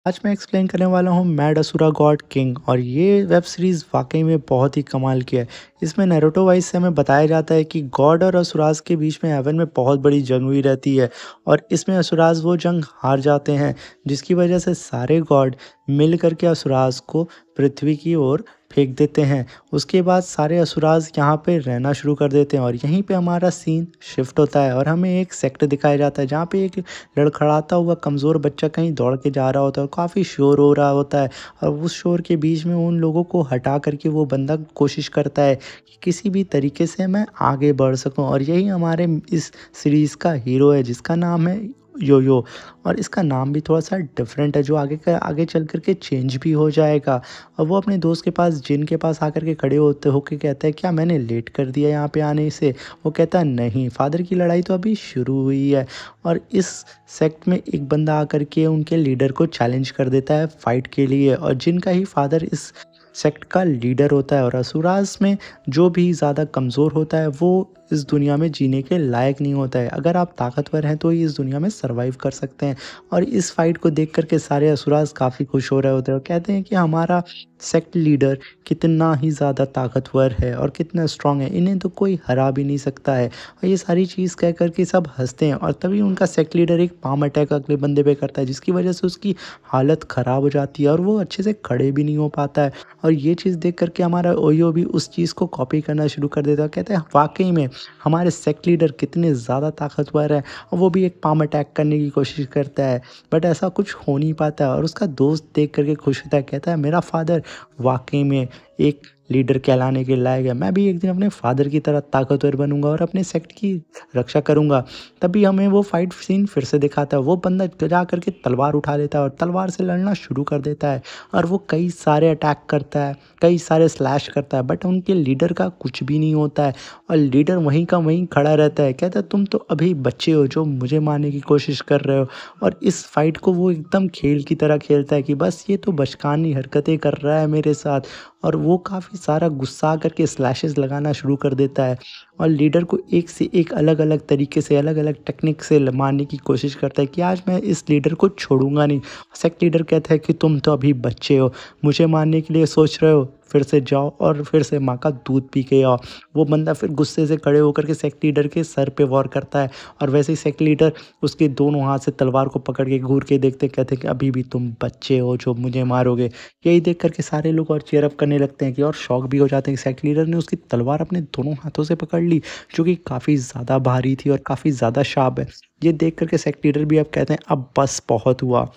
आज मैं एक्सप्लेन करने वाला हूँ मैड असुरा गॉड किंग और ये वेब सीरीज़ वाकई में बहुत ही कमाल की है। इसमें नारुतो वाइज से हमें बताया जाता है कि गॉड और असुराज के बीच में हेवन में बहुत बड़ी जंग हुई रहती है और इसमें असुराज वो जंग हार जाते हैं, जिसकी वजह से सारे गॉड मिल करके असुराज को पृथ्वी की ओर फेंक देते हैं। उसके बाद सारे असुराज यहाँ पे रहना शुरू कर देते हैं और यहीं पे हमारा सीन शिफ्ट होता है और हमें एक सेक्टर दिखाया जाता है जहाँ पे एक लड़खड़ाता हुआ कमज़ोर बच्चा कहीं दौड़ के जा रहा होता है और काफ़ी शोर हो रहा होता है। और उस शोर के बीच में उन लोगों को हटा करके वो बंदा कोशिश करता है कि किसी भी तरीके से मैं आगे बढ़ सकूं, और यही हमारे इस सीरीज़ का हीरो है जिसका नाम है यो-यो। और इसका नाम भी थोड़ा सा डिफरेंट है जो आगे चल कर के चेंज भी हो जाएगा। और वो अपने दोस्त के पास, जिन के पास आकर के खड़े होते होके कहता है, क्या मैंने लेट कर दिया यहाँ पे आने से? वो कहता है नहीं, फादर की लड़ाई तो अभी शुरू हुई है। और इस सेक्ट में एक बंदा आकर के उनके लीडर को चैलेंज कर देता है फाइट के लिए, और जिनका ही फादर इस सेक्ट का लीडर होता है। और असुरास में जो भी ज़्यादा कमज़ोर होता है वो इस दुनिया में जीने के लायक नहीं होता है। अगर आप ताकतवर हैं तो ही इस दुनिया में सर्वाइव कर सकते हैं। और इस फाइट को देख कर के सारे असुरास काफ़ी खुश हो रहे होते हैं और कहते हैं कि हमारा सेक्ट लीडर कितना ही ज़्यादा ताकतवर है और कितना स्ट्रांग है, इन्हें तो कोई हरा भी नहीं सकता है। और ये सारी चीज़ कह कर के सब हँसते हैं और तभी उनका सेक्ट लीडर एक पाम अटैक अगले बंदे पे करता है, जिसकी वजह से उसकी हालत ख़राब हो जाती है और वो अच्छे से खड़े भी नहीं हो पाता है। और ये चीज़ देख कर के हमारा ओयो भी उस चीज़ को कॉपी करना शुरू कर देता है। कहते हैं वाक़ई में हमारे सेक्ट लीडर कितने ज़्यादा ताकतवर हैं, और वो भी एक पाम अटैक करने की कोशिश करता है, बट ऐसा कुछ हो नहीं पाता है। और उसका दोस्त देख कर के खुश होता है, कहता है मेरा फ़ादर वाक़ई में एक लीडर कहलाने के लायक है। मैं भी एक दिन अपने फ़ादर की तरह ताकतवर बनूँगा और अपने सेक्ट की रक्षा करूँगा। तभी हमें वो फाइट सीन फिर से दिखाता है। वो बंदा जा कर के तलवार उठा लेता है और तलवार से लड़ना शुरू कर देता है, और वो कई सारे अटैक करता है, कई सारे स्लैश करता है, बट उनके लीडर का कुछ भी नहीं होता है। और लीडर वहीं का वहीं खड़ा रहता है, कहता है तुम तो अभी बच्चे हो जो मुझे मारने की कोशिश कर रहे हो। और इस फाइट को वो एकदम खेल की तरह खेलता है कि बस ये तो बचकानी हरकतें कर रहा है मेरे साथ। और वो काफ़ी सारा गुस्सा करके स्लैशेस लगाना शुरू कर देता है और लीडर को एक से एक अलग अलग तरीके से, अलग अलग टेक्निक से मारने की कोशिश करता है कि आज मैं इस लीडर को छोड़ूंगा नहीं। सेक्ट लीडर कहता है कि तुम तो अभी बच्चे हो, मुझे मारने के लिए सोच रहे हो, फिर से जाओ और फिर से माँ का दूध पी के आओ। वो बंदा फिर गुस्से से खड़े होकर के सेक्ट लीडर के सर पे वार करता है, और वैसे ही सेक्ट लीडर उसके दोनों हाथ से तलवार को पकड़ के घूर के देखते, कहते हैं कि अभी भी तुम बच्चे हो जो मुझे मारोगे। यही देख कर के सारे लोग और चीयर अप करने लगते हैं कि, और शॉक भी हो जाते हैं कि सेक्ट लीडर ने उसकी तलवार अपने दोनों हाथों से पकड़ ली, जो कि काफ़ी ज़्यादा भारी थी और काफ़ी ज़्यादा शार्प है। ये देख कर के सेक्ट लीडर भी अब कहते हैं अब बस बहुत हुआ,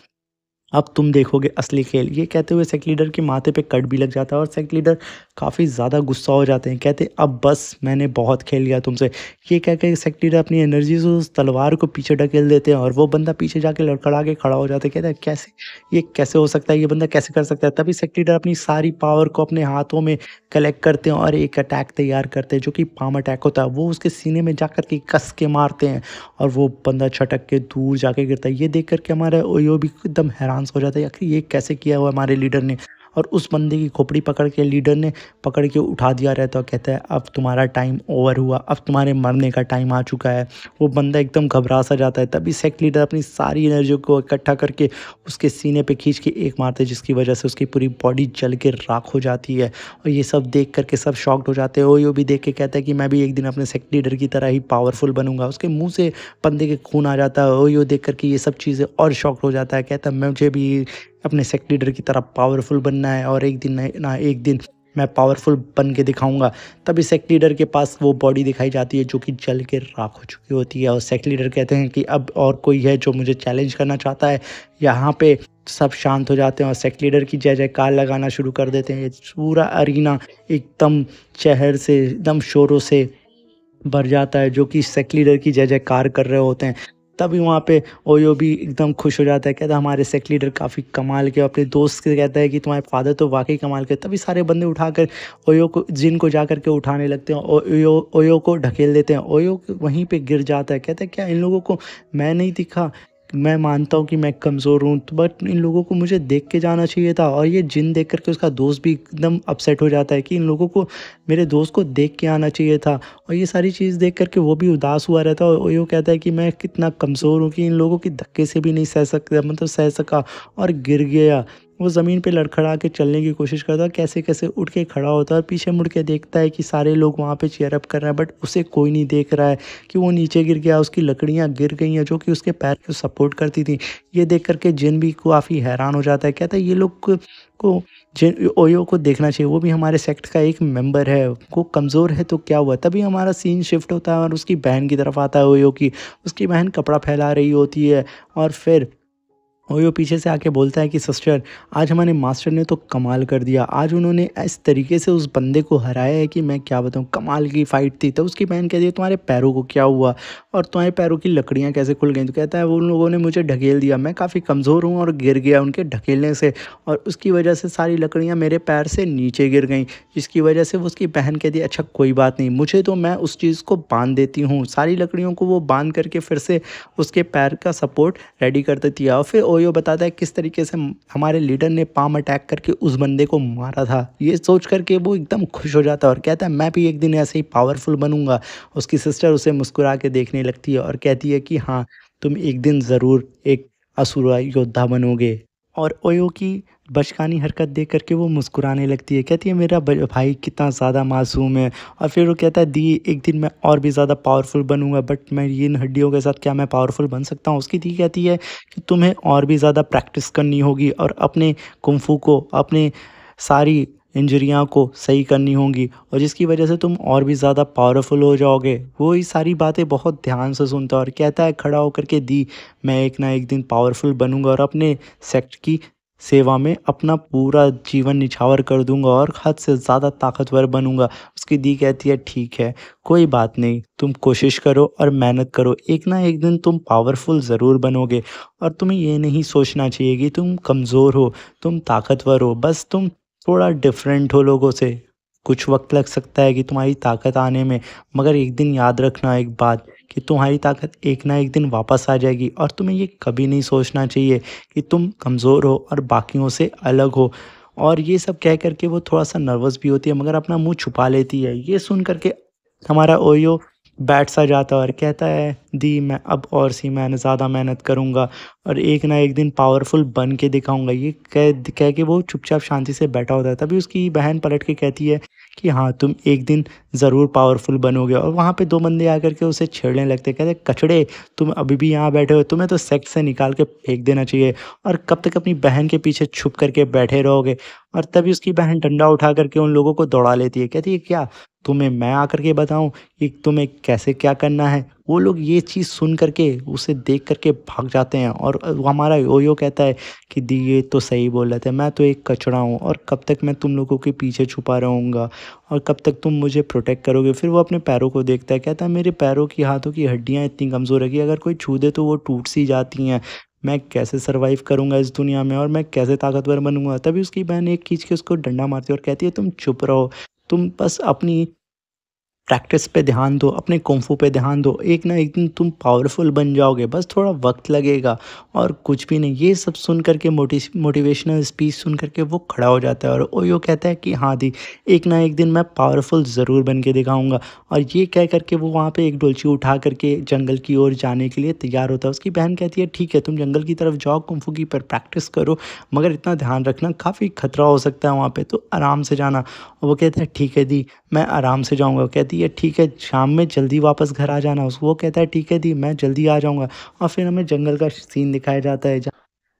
अब तुम देखोगे असली खेल। ये कहते हुए सेक्ट लीडर के माथे पे कट भी लग जाता है और सेक्ट लीडर काफ़ी ज़्यादा गुस्सा हो जाते हैं, कहते अब बस मैंने बहुत खेल लिया तुमसे। ये कह के सेक्ट लीडर अपनी एनर्जी से उस तलवार को पीछे ढकेल देते हैं और वो बंदा पीछे जाके लड़खड़ा के खड़ा हो जाता है, कहता है कैसे, ये कैसे हो सकता है, ये बंदा कैसे कर सकता है। तभी सेक्ट लीडर अपनी सारी पावर को अपने हाथों में कलेक्ट करते हैं और एक अटैक तैयार करते हैं जो कि पाम अटैक होता है। वो उसके सीने में जाकर के कस के मारते हैं और वो बंदा छटक के दूर जाके गिरता है। ये देख कर के हमारा ओयो भी एकदम हैरान हो जाता है, आखिर ये कैसे किया हुआ हमारे लीडर ने। और उस बंदे की खोपड़ी पकड़ के लीडर ने पकड़ के उठा दिया रहता है, कहता है अब तुम्हारा टाइम ओवर हुआ, अब तुम्हारे मरने का टाइम आ चुका है। वो बंदा एकदम घबरा सा जाता है। तभी सेक्ट लीडर अपनी सारी एनर्जी को इकट्ठा करके उसके सीने पे खींच के एक मारते हैं, जिसकी वजह से उसकी पूरी बॉडी जल के राख हो जाती है। और ये सब देख करके सब शॉक्ड हो जाते हैं। ओयो भी देख के कहता है कि मैं भी एक दिन अपने सेक्ट लीडर की तरह ही पावरफुल बनूंगा। उसके मुंह से बंदे के खून आ जाता है। ओयो देख करके ये सब चीज़ें और शॉक्ड हो जाता है, कहता है मुझे भी अपने सेक्ट लीडर की तरह पावरफुल बनना है और एक दिन ना एक दिन मैं पावरफुल बन के दिखाऊंगा। तभी सेक्ट लीडर के पास वो बॉडी दिखाई जाती है जो कि जल के राख हो चुकी होती है, और सेक्ट लीडर कहते हैं कि अब और कोई है जो मुझे चैलेंज करना चाहता है। यहाँ पे सब शांत हो जाते हैं और सेक्ट लीडर की जय जयकार लगाना शुरू कर देते हैं। ये पूरा अरीना एकदम चहर से, एकदम शोरों से भर जाता है, जो कि सेक्ट लीडर की जय जयकार कर रहे होते हैं। तभी वहाँ पे ओयो भी एकदम खुश हो जाता है, कहता है हमारे सेक्ट लीडर काफ़ी कमाल के। अपने दोस्त से कहता है कि तुम्हारे फादर तो वाकई कमाल के। तभी सारे बंदे उठाकर ओयो को, जिन को जा कर के उठाने लगते हैं, ओयो ओयो को ढकेल देते हैं। ओयो वहीं पे गिर जाता है, कहता है क्या इन लोगों को मैं नहीं दिखा, मैं मानता हूँ कि मैं कमज़ोर हूँ, तो बट इन लोगों को मुझे देख के जाना चाहिए था। और ये जिन देख कर के उसका दोस्त भी एकदम अपसेट हो जाता है कि इन लोगों को मेरे दोस्त को देख के आना चाहिए था। और ये सारी चीज़ देख कर के वो भी उदास हुआ रहता है और यूँ कहता है कि मैं कितना कमज़ोर हूँ कि इन लोगों की धक्के से भी नहीं सह सका और गिर गया। वो ज़मीन पे लड़खड़ा के चलने की कोशिश करता है, कैसे-कैसे उठ के खड़ा होता है और पीछे मुड़ के देखता है कि सारे लोग वहाँ पे चीयर अप कर रहे हैं, बट उसे कोई नहीं देख रहा है कि वो नीचे गिर गया, उसकी लकड़ियाँ गिर गई हैं जो कि उसके पैर को सपोर्ट करती थी। ये देख कर के जिन भी काफ़ी हैरान हो जाता है, कहता है ये लोग को जिन ओयो को देखना चाहिए, वो भी हमारे सेक्ट का एक मेंबर है, वो कमज़ोर है तो क्या हुआ? तभी हमारा सीन शिफ्ट होता है और उसकी बहन की तरफ आता है ओयो की। उसकी बहन कपड़ा फैला रही होती है और फिर ओयो पीछे से आके बोलता है कि सिस्टर, आज हमारे मास्टर ने तो कमाल कर दिया। आज उन्होंने इस तरीके से उस बंदे को हराया है कि मैं क्या बताऊँ, कमाल की फ़ाइट थी। तो उसकी बहन कहती है तुम्हारे पैरों को क्या हुआ और तुम्हारे पैरों की लकड़ियाँ कैसे खुल गईं? तो कहता है वो उन लोगों ने मुझे ढकेल दिया, मैं काफ़ी कमज़ोर हूँ और गिर गया उनके ढकेलने से और उसकी वजह से सारी लकड़ियाँ मेरे पैर से नीचे गिर गईं। जिसकी वजह से वो उसकी बहन कहती है अच्छा कोई बात नहीं, मुझे तो मैं उस चीज़ को बाँध देती हूँ। सारी लकड़ियों को वो बाँध करके फिर से उसके पैर का सपोर्ट रेडी कर देती है और फिर ओयो बताता है किस तरीके से हमारे लीडर ने पाम अटैक करके उस बंदे को मारा था। ये सोच कर के वो एकदम खुश हो जाता है और कहता है मैं भी एक दिन ऐसे ही पावरफुल बनूँगा। उसकी सिस्टर उसे मुस्कुरा के देखने लगती है और कहती है कि हाँ, तुम एक दिन ज़रूर एक असुरा योद्धा बनोगे। और ओयो की बचकानी हरकत देख कर के वो मुस्कुराने लगती है, कहती है मेरा भाई कितना ज़्यादा मासूम है। और फिर वो कहता है दी एक दिन मैं और भी ज़्यादा पावरफुल बनूँगा, बट मैं इन हड्डियों के साथ क्या मैं पावरफुल बन सकता हूँ? उसकी दी कहती है कि तुम्हें और भी ज़्यादा प्रैक्टिस करनी होगी और अपने कुंफू को, अपने सारी इंजरियाँ को सही करनी होंगी और जिसकी वजह से तुम और भी ज़्यादा पावरफुल हो जाओगे। वो ये सारी बातें बहुत ध्यान से सुनता है और कहता है खड़ा होकर के दी मैं एक ना एक दिन पावरफुल बनूँगा और अपने सेक्ट की सेवा में अपना पूरा जीवन निछावर कर दूँगा और हद से ज़्यादा ताकतवर बनूँगा। उसकी दी कहती है ठीक है, कोई बात नहीं, तुम कोशिश करो और मेहनत करो, एक ना एक दिन तुम पावरफुल ज़रूर बनोगे। और तुम्हें ये नहीं सोचना चाहिए कि तुम कमज़ोर हो, तुम ताकतवर हो, बस तुम थोड़ा डिफरेंट हो लोगों से। कुछ वक़्त लग सकता है कि तुम्हारी ताकत आने में, मगर एक दिन याद रखना एक बात कि तुम्हारी ताकत एक ना एक दिन वापस आ जाएगी और तुम्हें ये कभी नहीं सोचना चाहिए कि तुम कमज़ोर हो और बाकियों से अलग हो। और ये सब कह कर के वो थोड़ा-सा नर्वस भी होती है मगर अपना मुँह छुपा लेती है। ये सुन कर के हमारा ओयो बैठ सा जाता है और कहता है दी मैं अब और सी मैं ज़्यादा मेहनत करूँगा और एक ना एक दिन पावरफुल बन के दिखाऊँगा। ये कह के वो चुपचाप शांति से बैठा होता है। तभी उसकी बहन पलट के कहती है कि हाँ, तुम एक दिन ज़रूर पावरफुल बनोगे। और वहाँ पे 2 बंदे आकर के उसे छेड़ने लगते हैं, कहते कचड़े तुम अभी भी यहाँ बैठे हो, तुम्हें तो सेक्ट से निकाल के फेंक देना चाहिए और कब तक अपनी बहन के पीछे छुप करके बैठे रहोगे। और तभी उसकी बहन डंडा उठा करके उन लोगों को दौड़ा लेती है, कहती है क्या तुम्हें मैं आकर के बताऊँ कि तुम्हें कैसे क्या करना है? वो लोग ये चीज़ सुन कर के, उसे देख कर के भाग जाते हैं और वो हमारा ओयो कहता है कि दी ये तो सही बोल रहे थे, मैं तो एक कचरा हूँ और कब तक मैं तुम लोगों के पीछे छुपा रहूँगा और कब तक तुम मुझे प्रोटेक्ट करोगे? फिर वो अपने पैरों को देखता है, कहता है मेरे पैरों की, हाथों की हड्डियाँ इतनी कमज़ोर है कि अगर कोई छू दे तो वो टूट सी जाती हैं। मैं कैसे सर्वाइव करूँगा इस दुनिया में और मैं कैसे ताकतवर बनूँगा? तभी उसकी बहन एक खींच के उसको डंडा मारती है और कहती है तुम चुप रहो, तुम बस अपनी प्रैक्टिस पे ध्यान दो, अपने कुंफू पे ध्यान दो, एक ना एक दिन तुम पावरफुल बन जाओगे, बस थोड़ा वक़्त लगेगा और कुछ भी नहीं। ये सब सुन कर के मोटिवेशनल स्पीच सुन कर के वो खड़ा हो जाता है और ओयो कहता है कि हाँ दी, एक ना एक दिन मैं पावरफुल ज़रूर बन के दिखाऊँगा। और ये कह कर के वो वहाँ पे एक डोलची उठा कर के जंगल की ओर जाने के लिए तैयार होता है। उसकी बहन कहती है ठीक है, तुम जंगल की तरफ जाओ, कुंफू की पर प्रैक्टिस करो, मगर इतना ध्यान रखना काफ़ी खतरा हो सकता है वहाँ पे, तो आराम से जाना। और वो कहता है ठीक है दी, मैं आराम से जाऊँगा। कहती है ठीक है, शाम में जल्दी वापस घर आ जाना। वो कहता है ठीक है दी, मैं जल्दी आ जाऊँगा। और फिर हमें जंगल का सीन दिखाया जाता है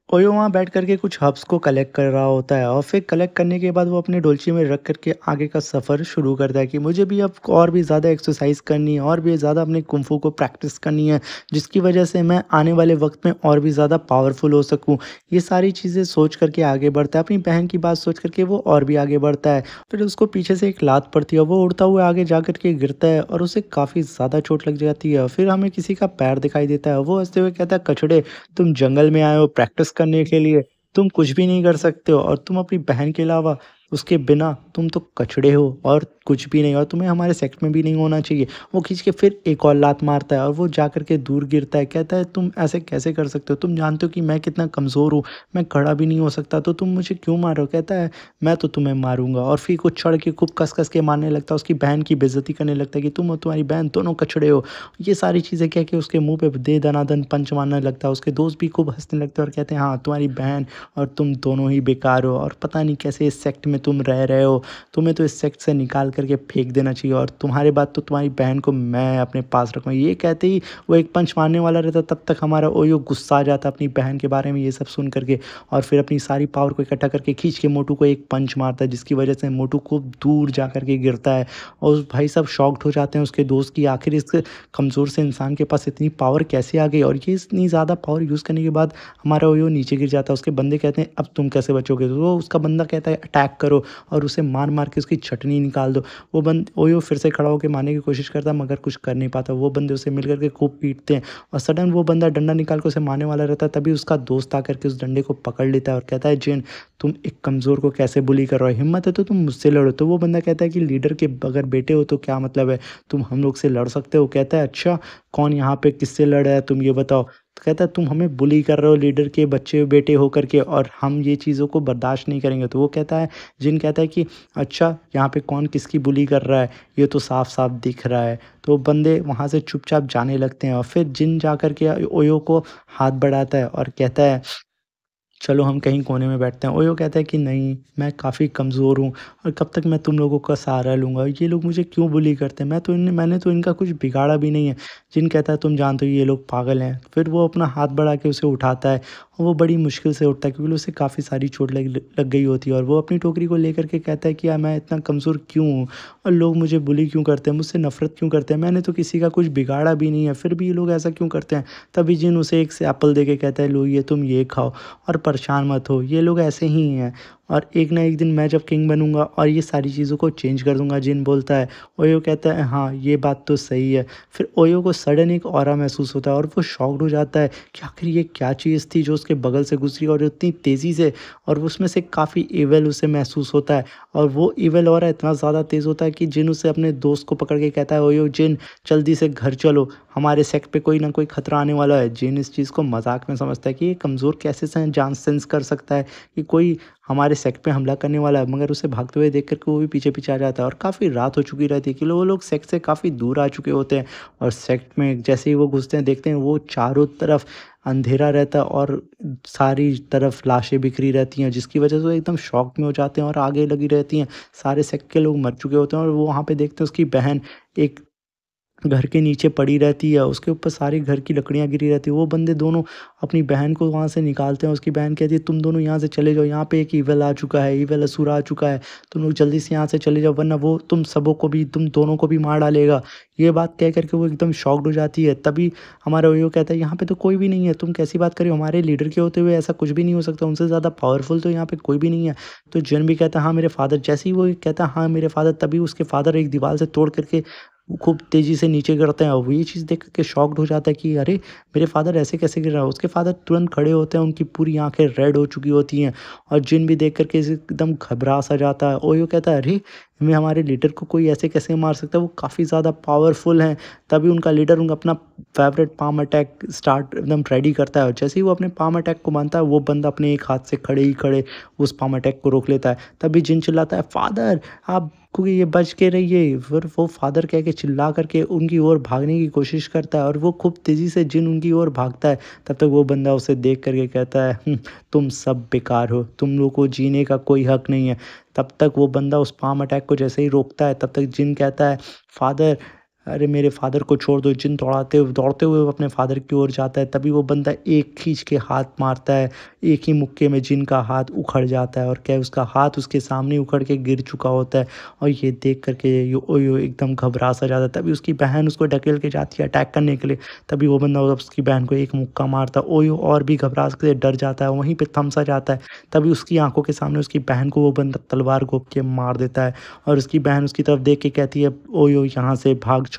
ओयो वहाँ बैठ कर के कुछ हर्ब्स को कलेक्ट कर रहा होता है और फिर कलेक्ट करने के बाद वो अपनी डोलची में रख कर के आगे का सफ़र शुरू करता है कि मुझे भी अब और भी ज़्यादा एक्सरसाइज करनी है और भी ज़्यादा अपने कुंफू को प्रैक्टिस करनी है, जिसकी वजह से मैं आने वाले वक्त में और भी ज़्यादा पावरफुल हो सकूँ। ये सारी चीज़ें सोच कर के आगे बढ़ता है, अपनी बहन की बात सोच कर के वो और भी आगे बढ़ता है। फिर उसको पीछे से एक लात पड़ती है, वो उड़ता हुआ आगे जा कर के गिरता है और उसे काफ़ी ज़्यादा चोट लग जाती है। फिर हमें किसी का पैर दिखाई देता है, वो हँसते हुए कहता है कचड़े, तुम जंगल में आए हो प्रैक्टिस करने के लिए, तुम कुछ भी नहीं कर सकते हो और तुम अपनी बहन के अलावा उसके बिना तुम तो कचड़े हो और कुछ भी नहीं और तुम्हें हमारे सेक्ट में भी नहीं होना चाहिए। वो खींच के फिर एक और लात मारता है और वो जा कर के दूर गिरता है। कहता है तुम ऐसे कैसे कर सकते हो? तुम जानते हो कि मैं कितना कमज़ोर हूँ, मैं खड़ा भी नहीं हो सकता, तो तुम मुझे क्यों मार रहे हो? कहता है मैं तो तुम्हें मारूँगा और फिर कुछ चढ़ के खूब कस-कस के मारने लगता है, उसकी बहन की बेइज़्ज़ती करने लगता है कि तुम और तुम्हारी बहन दोनों कचड़े हो। ये सारी चीज़ें कह के उसके मुँह पे दे दनादन पंच मारने लगता है। उसके दोस्त भी खूब हँसने लगते हैं और कहते हैं हाँ, तुम्हारी बहन और तुम दोनों ही बेकार हो और पता नहीं कैसे इस सेक्ट में तुम रह रहे हो। तुम्हें तो इस सेक्ट से निकाल कर के फेंक देना चाहिए और तुम्हारे बाद तो तुम्हारी बहन को मैं अपने पास रखूँगा। ये कहते ही वो एक पंच मारने वाला रहता, तब तक हमारा ओयो गुस्सा आ जाता अपनी बहन के बारे में ये सब सुन कर के और फिर अपनी सारी पावर को इकट्ठा करके खींच के मोटू को एक पंच मारता है, जिसकी वजह से मोटू खूब दूर जा कर के गिरता है और उस भाई साहब शॉक्ड हो जाते हैं उसके दोस्त की आखिर इस कमज़ोर से इंसान के पास इतनी पावर कैसे आ गई और ये इतनी ज़्यादा पावर यूज़ करने के बाद हमारा ओयो नीचे गिर जाता है। उसके बंदे कहते हैं अब तुम कैसे बचोगे? तो वो उसका बंदा कहता है अटैक करो और उसे मार-मार के उसकी चटनी निकाल दो। वो ओयो फिर से खड़ा होके मारने की कोशिश करता है मगर कुछ कर नहीं पाता। वो बंदे उसे मिल कर के खूब पीटते हैं और सडन वो बंदा डंडा निकाल के उसे मारने वाला रहता है, तभी उसका दोस्त आकर के उस डंडे को पकड़ लेता है और कहता है जिन तुम एक कमज़ोर को कैसे बुली कर रहे हो? हिम्मत है तो तुम मुझसे लड़ो। तो वो बंदा कहता है कि लीडर के अगर बेटे हो तो क्या मतलब है? तुम हम लोग से लड़ सकते हो? कहता है अच्छा कौन यहाँ पे किससे लड़ रहा है तुम ये बताओ? तो कहता है तुम हमें बुली कर रहे हो लीडर के बच्चे बेटे होकर के और हम ये चीज़ों को बर्दाश्त नहीं करेंगे। तो वो कहता है जिन कहता है कि अच्छा यहाँ पे कौन किसकी बुली कर रहा है? ये तो साफ-साफ दिख रहा है। तो बंदे वहाँ से चुपचाप जाने लगते हैं और फिर जिन जा कर के ओयो को हाथ बढ़ाता है और कहता है चलो हम कहीं कोने में बैठते हैं। ओयो कहता है कि नहीं, मैं काफ़ी कमज़ोर हूँ और कब तक मैं तुम लोगों का सहारा लूँगा? ये लोग मुझे क्यों बुली करते हैं? मैंने तो इनका कुछ बिगाड़ा भी नहीं है। जिन कहता है तुम जानते हो ये लोग पागल हैं। फिर वो अपना हाथ बढ़ा के उसे उठाता है और वो बड़ी मुश्किल से उठता है क्योंकि उसे काफ़ी सारी चोट लग गई होती है और वो अपनी टोकरी को लेकर के कहता है कि यार मैं इतना कमज़ोर क्यों हूँ और लोग मुझे बुली क्यों करते हैं? मुझसे नफ़रत क्यों करते हैं? मैंने तो किसी का कुछ बिगाड़ा भी नहीं है, फिर भी ये लोग ऐसा क्यों करते हैं? तभी जिन उसे एक से एप्पल दे के कहता है लो ये तुम ये खाओ और परेशान मत हो, ये लोग ऐसे ही हैं और एक ना एक दिन मैं जब किंग बनूँगा और ये सारी चीज़ों को चेंज कर दूँगा, जिन बोलता है। ओयो कहता है हाँ, ये बात तो सही है। फिर ओयो को सडन एक ऑरा महसूस होता है और वो शॉक्ड हो जाता है कि आखिर ये क्या चीज़ थी जो उसके बगल से गुज़री और इतनी तेज़ी से और उसमें से काफ़ी इविल उसे महसूस होता है और वो इविल ऑरा इतना ज़्यादा तेज़ होता है कि जिन उसे अपने दोस्त को पकड़ के कहता है ओयो जिन जल्दी से घर चलो, हमारे सेक्ट पे कोई ना कोई खतरा आने वाला है। जिन इस चीज़ को मज़ाक में समझता है कि ये कमज़ोर कैसे जान सेंस कर सकता है कि कोई हमारे सेक्ट पे हमला करने वाला है, मगर उसे भागते हुए देख कर के वो भी पीछे-पीछे आ जाता है और काफ़ी रात हो चुकी रहती है कि वो लोग सेक्ट से काफ़ी दूर आ चुके होते हैं और सेक्ट में जैसे ही वो घुसते हैं देखते हैं वो चारों तरफ अंधेरा रहता है और सारी तरफ लाशें बिखरी रहती हैं, जिसकी वजह से वो एकदम शॉक में हो जाते हैं और आगे लगी रहती हैं। सारे सेक्ट के लोग मर चुके होते हैं और वो वहाँ पे देखते हैं उसकी बहन एक घर के नीचे पड़ी रहती है, उसके ऊपर सारी घर की लकड़ियाँ गिरी रहती हैं। वो बंदे दोनों अपनी बहन को वहाँ से निकालते हैं, उसकी बहन कहती है तुम दोनों यहाँ से चले जाओ, यहाँ पे एक ईविल आ चुका है, ईविल असुर आ चुका है, तुम लोग जल्दी से यहाँ से चले जाओ वरना वो तुम दोनों को भी मार डालेगा। ये बात कह कर के वो एकदम शॉक्ड हो जाती है, तभी हमारा ओयो कहता है यहाँ पे तो कोई भी नहीं है, तुम कैसी बात कर रहे हो? हमारे लीडर के होते हुए ऐसा कुछ भी नहीं हो सकता, उनसे ज़्यादा पावरफुल तो यहाँ पे कोई भी नहीं है। तो जिन भी कहता है हाँ मेरे फादर, जैसे ही वो कहता है हाँ मेरे फादर, तभी उसके फादर एक दीवार से तोड़ करके वो खूब तेज़ी से नीचे गिरते हैं और वो ये चीज़ देख के शॉक्ड हो जाता है कि अरे! मेरे फ़ादर ऐसे कैसे गिर रहा है? उसके फ़ादर तुरंत खड़े होते हैं, उनकी पूरी आँखें रेड हो चुकी होती हैं और जिन भी देख कर के इसे एकदम घबरा-सा जाता है। ओयो कहता है, "अरे! मैं हमारे लीडर को कोई ऐसे कैसे मार सकता है? वो काफ़ी ज़्यादा पावरफुल हैं।" तभी उनका लीडर उनका अपना फ़ेवरेट पाम अटैक स्टार्ट एकदम रेडी करता है और जैसे ही वो अपने पाम अटैक को मानता है, वो बंदा अपने एक हाथ से खड़े ही खड़े उस पाम अटैक को रोक लेता है। तभी जिन चिल्लाता है, "फ़ादर आप को ये बच के रहिए।" फिर वो फादर कह के चिल्ला करके उनकी ओर भागने की कोशिश करता है और वो खूब तेज़ी से जिन उनकी ओर भागता है, तब तक वो बंदा उसे देख कर के कहता है तुम सब बेकार हो, तुम लोग को जीने का कोई हक नहीं है। तब तक वो बंदा उस पाम अटैक को जैसे ही रोकता है, तब तक जिन कहता है फादर अरे मेरे फादर को छोड़ दो। जिन दौड़ते हुए वो अपने फादर की ओर जाता है, तभी वो बंदा एक खींच के हाथ मारता है, एक ही मुक्के में जिन का हाथ उखड़ जाता है और क्या उसका हाथ उसके सामने उखड़ के गिर चुका होता है और ये देख कर के ओयो एकदम घबरा सा जाता है। तभी उसकी बहन उसको ढकेल के जाती है अटैक करने के लिए, तभी वो बंदा उसकी बहन को एक मुक्का मारता है। ओयो और भी घबरा के डर जाता है, वहीं पे थम सा जाता है। तभी उसकी आँखों के सामने उसकी बहन को वो बंदा तलवार घोंप के मार देता है और उसकी बहन उसकी तरफ देख के कहती है, "ओयो यहाँ से भाग जाओ।"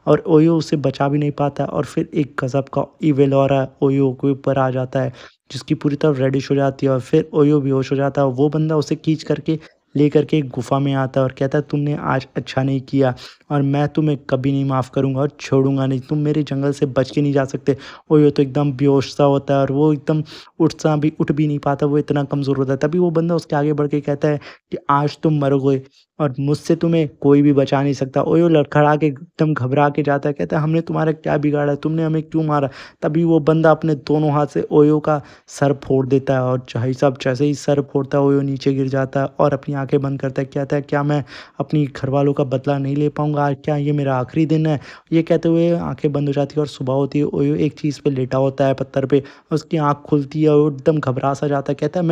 और ओयो उसे बचा भी नहीं पाता और फिर एक गज़ब का इविल ऑरा ओयो के ऊपर आ जाता है, जिसकी पूरी तरह रेडिश हो जाती है और फिर ओयो बेहोश हो जाता है और वो बंदा उसे खींच करके लेकर के एक गुफ़ा में आता है और कहता है तुमने आज अच्छा नहीं किया और मैं तुम्हें कभी नहीं माफ़ करूँगा और छोड़ूँगा नहीं, तुम मेरे जंगल से बच के नहीं जा सकते। ओयो तो एकदम बेहोश सा होता है और वो एकदम उठ भी नहीं पाता, वो इतना कमज़ोर होता है। तभी वो बंदा उसके आगे बढ़ के कहता है कि आज तुम मरोगे और मुझसे तुम्हें कोई भी बचा नहीं सकता। ओयो लड़खड़ा के एकदम घबरा के जाता है, कहता है हमने तुम्हारा क्या बिगाड़ा? तुमने हमें क्यों मारा? तभी वो बंदा अपने दोनों हाथ से ओयो का सर फोड़ देता है और भाई साहब जैसे ही सर फोड़ता है ओयो नीचे गिर जाता है और अपनी आँखें बंद करता है। कहता है क्या मैं अपनी घरवालों का बदला नहीं ले पाऊँगा आज? क्या ये मेरा आखिरी दिन है? ये कहते हुए आँखें बंद हो जाती है और सुबह होती है। ओयो एक चीज़ पे लेटा होता है पत्थर पे, उसकी आँख खुलती है और एकदम घबरा सा जाता है। कहता है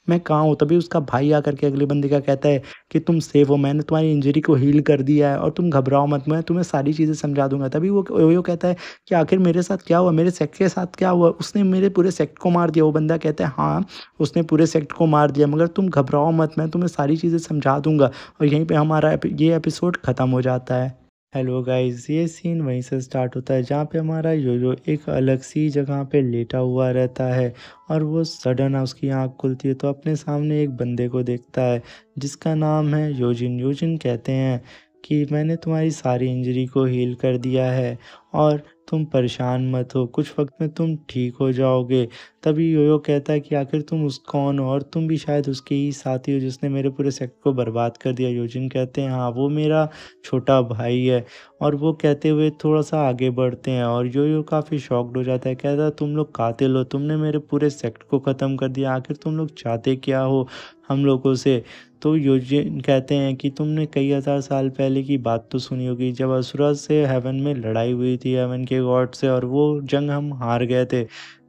मैं कहाँ हूँ? तभी उसका भाई आकर के अगले बंदे का कहता है कि तुम सेफ हो, मैंने तुम्हारी इंजरी को हील कर दिया है और तुम घबराओ मत, मैं तुम्हें सारी चीज़ें समझा दूँगा। तभी वो ओयो कहता है कि आखिर मेरे साथ क्या हुआ? मेरे सेक्ट के साथ क्या हुआ? उसने मेरे पूरे सेक्ट को मार दिया। वो बंदा कहता है हाँ, उसने पूरे सेक्ट को मार दिया मगर तुम घबराओ मत, मैं तुम्हें सारी चीज़ें समझा दूँगा। और यहीं पे हमारा ये एपिसोड ख़त्म हो जाता है। हेलो गाइस, ये सीन वहीं से स्टार्ट होता है जहाँ पे हमारा योयो एक अलग सी जगह पे लेटा हुआ रहता है और वो सडन उसकी आँख खुलती है तो अपने सामने एक बंदे को देखता है जिसका नाम है योजिन। योजिन कहते हैं कि मैंने तुम्हारी सारी इंजरी को हील कर दिया है और तुम परेशान मत हो, कुछ वक्त में तुम ठीक हो जाओगे। तभी योयो कहता है कि आखिर तुम कौन हो और तुम भी शायद उसके ही साथी हो जिसने मेरे पूरे सेक्ट को बर्बाद कर दिया। योजिन कहते हैं हाँ, वो मेरा छोटा भाई है। और वो कहते हुए थोड़ा-सा आगे बढ़ते हैं और यो-यो काफ़ी शॉक्ड हो जाता है, कहता है तुम लोग कातिल हो, तुमने मेरे पूरे सेक्ट को ख़त्म कर दिया, आखिर तुम लोग चाहते क्या हो हम लोगों से? तो योजिन कहते हैं कि तुमने कई हज़ार साल पहले की बात तो सुनी होगी जब असुरा से हेवन में लड़ाई हुई थी हेवन के गॉड से और वो जंग हम हार गए थे।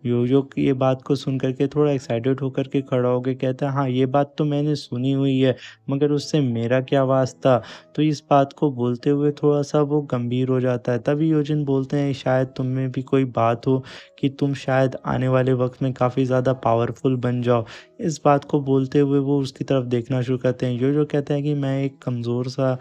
योयो की ये बात को सुन कर के थोड़ा एक्साइटेड होकर के खड़ा हो के कहता है हाँ, ये बात तो मैंने सुनी हुई है, मगर उससे मेरा क्या वास्ता? तो इस बात को बोलते हुए थोड़ा-सा वो गंभीर हो जाता है। तभी योजिन बोलते हैं शायद तुम में भी कोई बात हो कि तुम शायद आने वाले वक़्त में काफ़ी ज़्यादा पावरफुल बन जाओ। इस बात को बोलते हुए वो उसकी तरफ देखना शुरू करते हैं। योयो कहता है कि मैं एक कमज़ोर-सा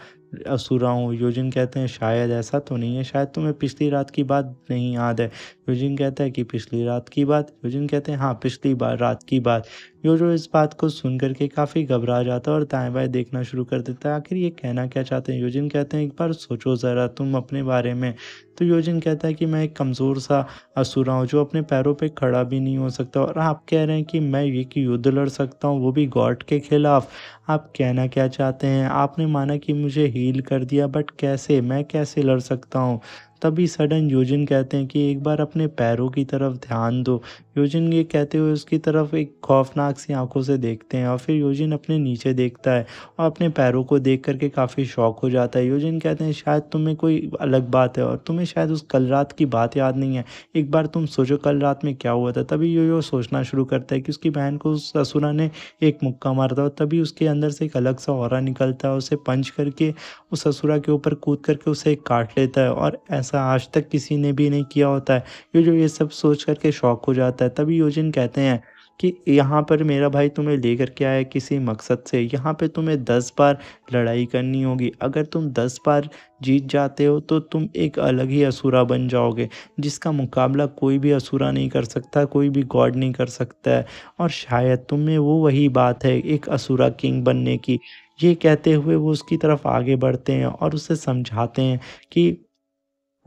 असूरा हूँ। योजिन कहते हैं शायद ऐसा तो नहीं है, शायद तुम्हें पिछली रात की बात नहीं याद है। योजिन कहता है कि पिछली रात की बात? योजिन कहते हैं हाँ, पिछली बार रात की बात। योजो इस बात को सुन कर के काफ़ी घबरा जाता है और दाएँ-बाएँ देखना शुरू कर देता है। आखिर ये कहना क्या चाहते हैं? योजिन कहते हैं एक बार सोचो ज़रा तुम अपने बारे में। तो योजिन कहता है कि मैं एक कमज़ोर-सा असुरा हूँ जो अपने पैरों पे खड़ा भी नहीं हो सकता और आप कह रहे हैं कि मैं एक युद्ध लड़ सकता हूँ वो भी गॉड के खिलाफ़। आप कहना क्या चाहते हैं? आपने माना कि मुझे हील कर दिया बट कैसे? मैं कैसे लड़ सकता हूँ? तभी सडन योजिन कहते हैं कि एक बार अपने पैरों की तरफ ध्यान दो। योजिन ये कहते हुए उसकी तरफ एक खौफनाक सी आँखों से देखते हैं और फिर योजिन अपने नीचे देखता है और अपने पैरों को देख कर के काफ़ी शॉक हो जाता है। योजिन कहते हैं शायद तुम्हें कोई अलग बात है और तुम्हें शायद उस कल रात की बात याद नहीं है। एक बार तुम सोचो कल रात में क्या हुआ था? तभी यो सोचना शुरू करता है कि उसकी बहन को उस असुरा ने एक मुक्का मारा था और तभी उसके अंदर से एक अलग सा ऑरा निकलता है, उसे पंच करके उस असुरा के ऊपर कूद करके उसे काट लेता है और ऐसा आज तक किसी ने भी नहीं किया होता है। ये सब सोच कर के शॉक हो जाता है। तभी योजिन कहते हैं कि यहाँ पर मेरा भाई तुम्हें लेकर के आया है किसी मकसद से। यहाँ पे तुम्हें 10 बार लड़ाई करनी होगी। अगर तुम 10 बार जीत जाते हो तो तुम एक अलग ही असुरा बन जाओगे, जिसका मुकाबला कोई भी असुरा नहीं कर सकता, कोई भी गॉड नहीं कर सकता है। और शायद तुम में वो वही बात है एक असुरा किंग बनने की। ये कहते हुए वो उसकी तरफ आगे बढ़ते हैं और उसे समझाते हैं कि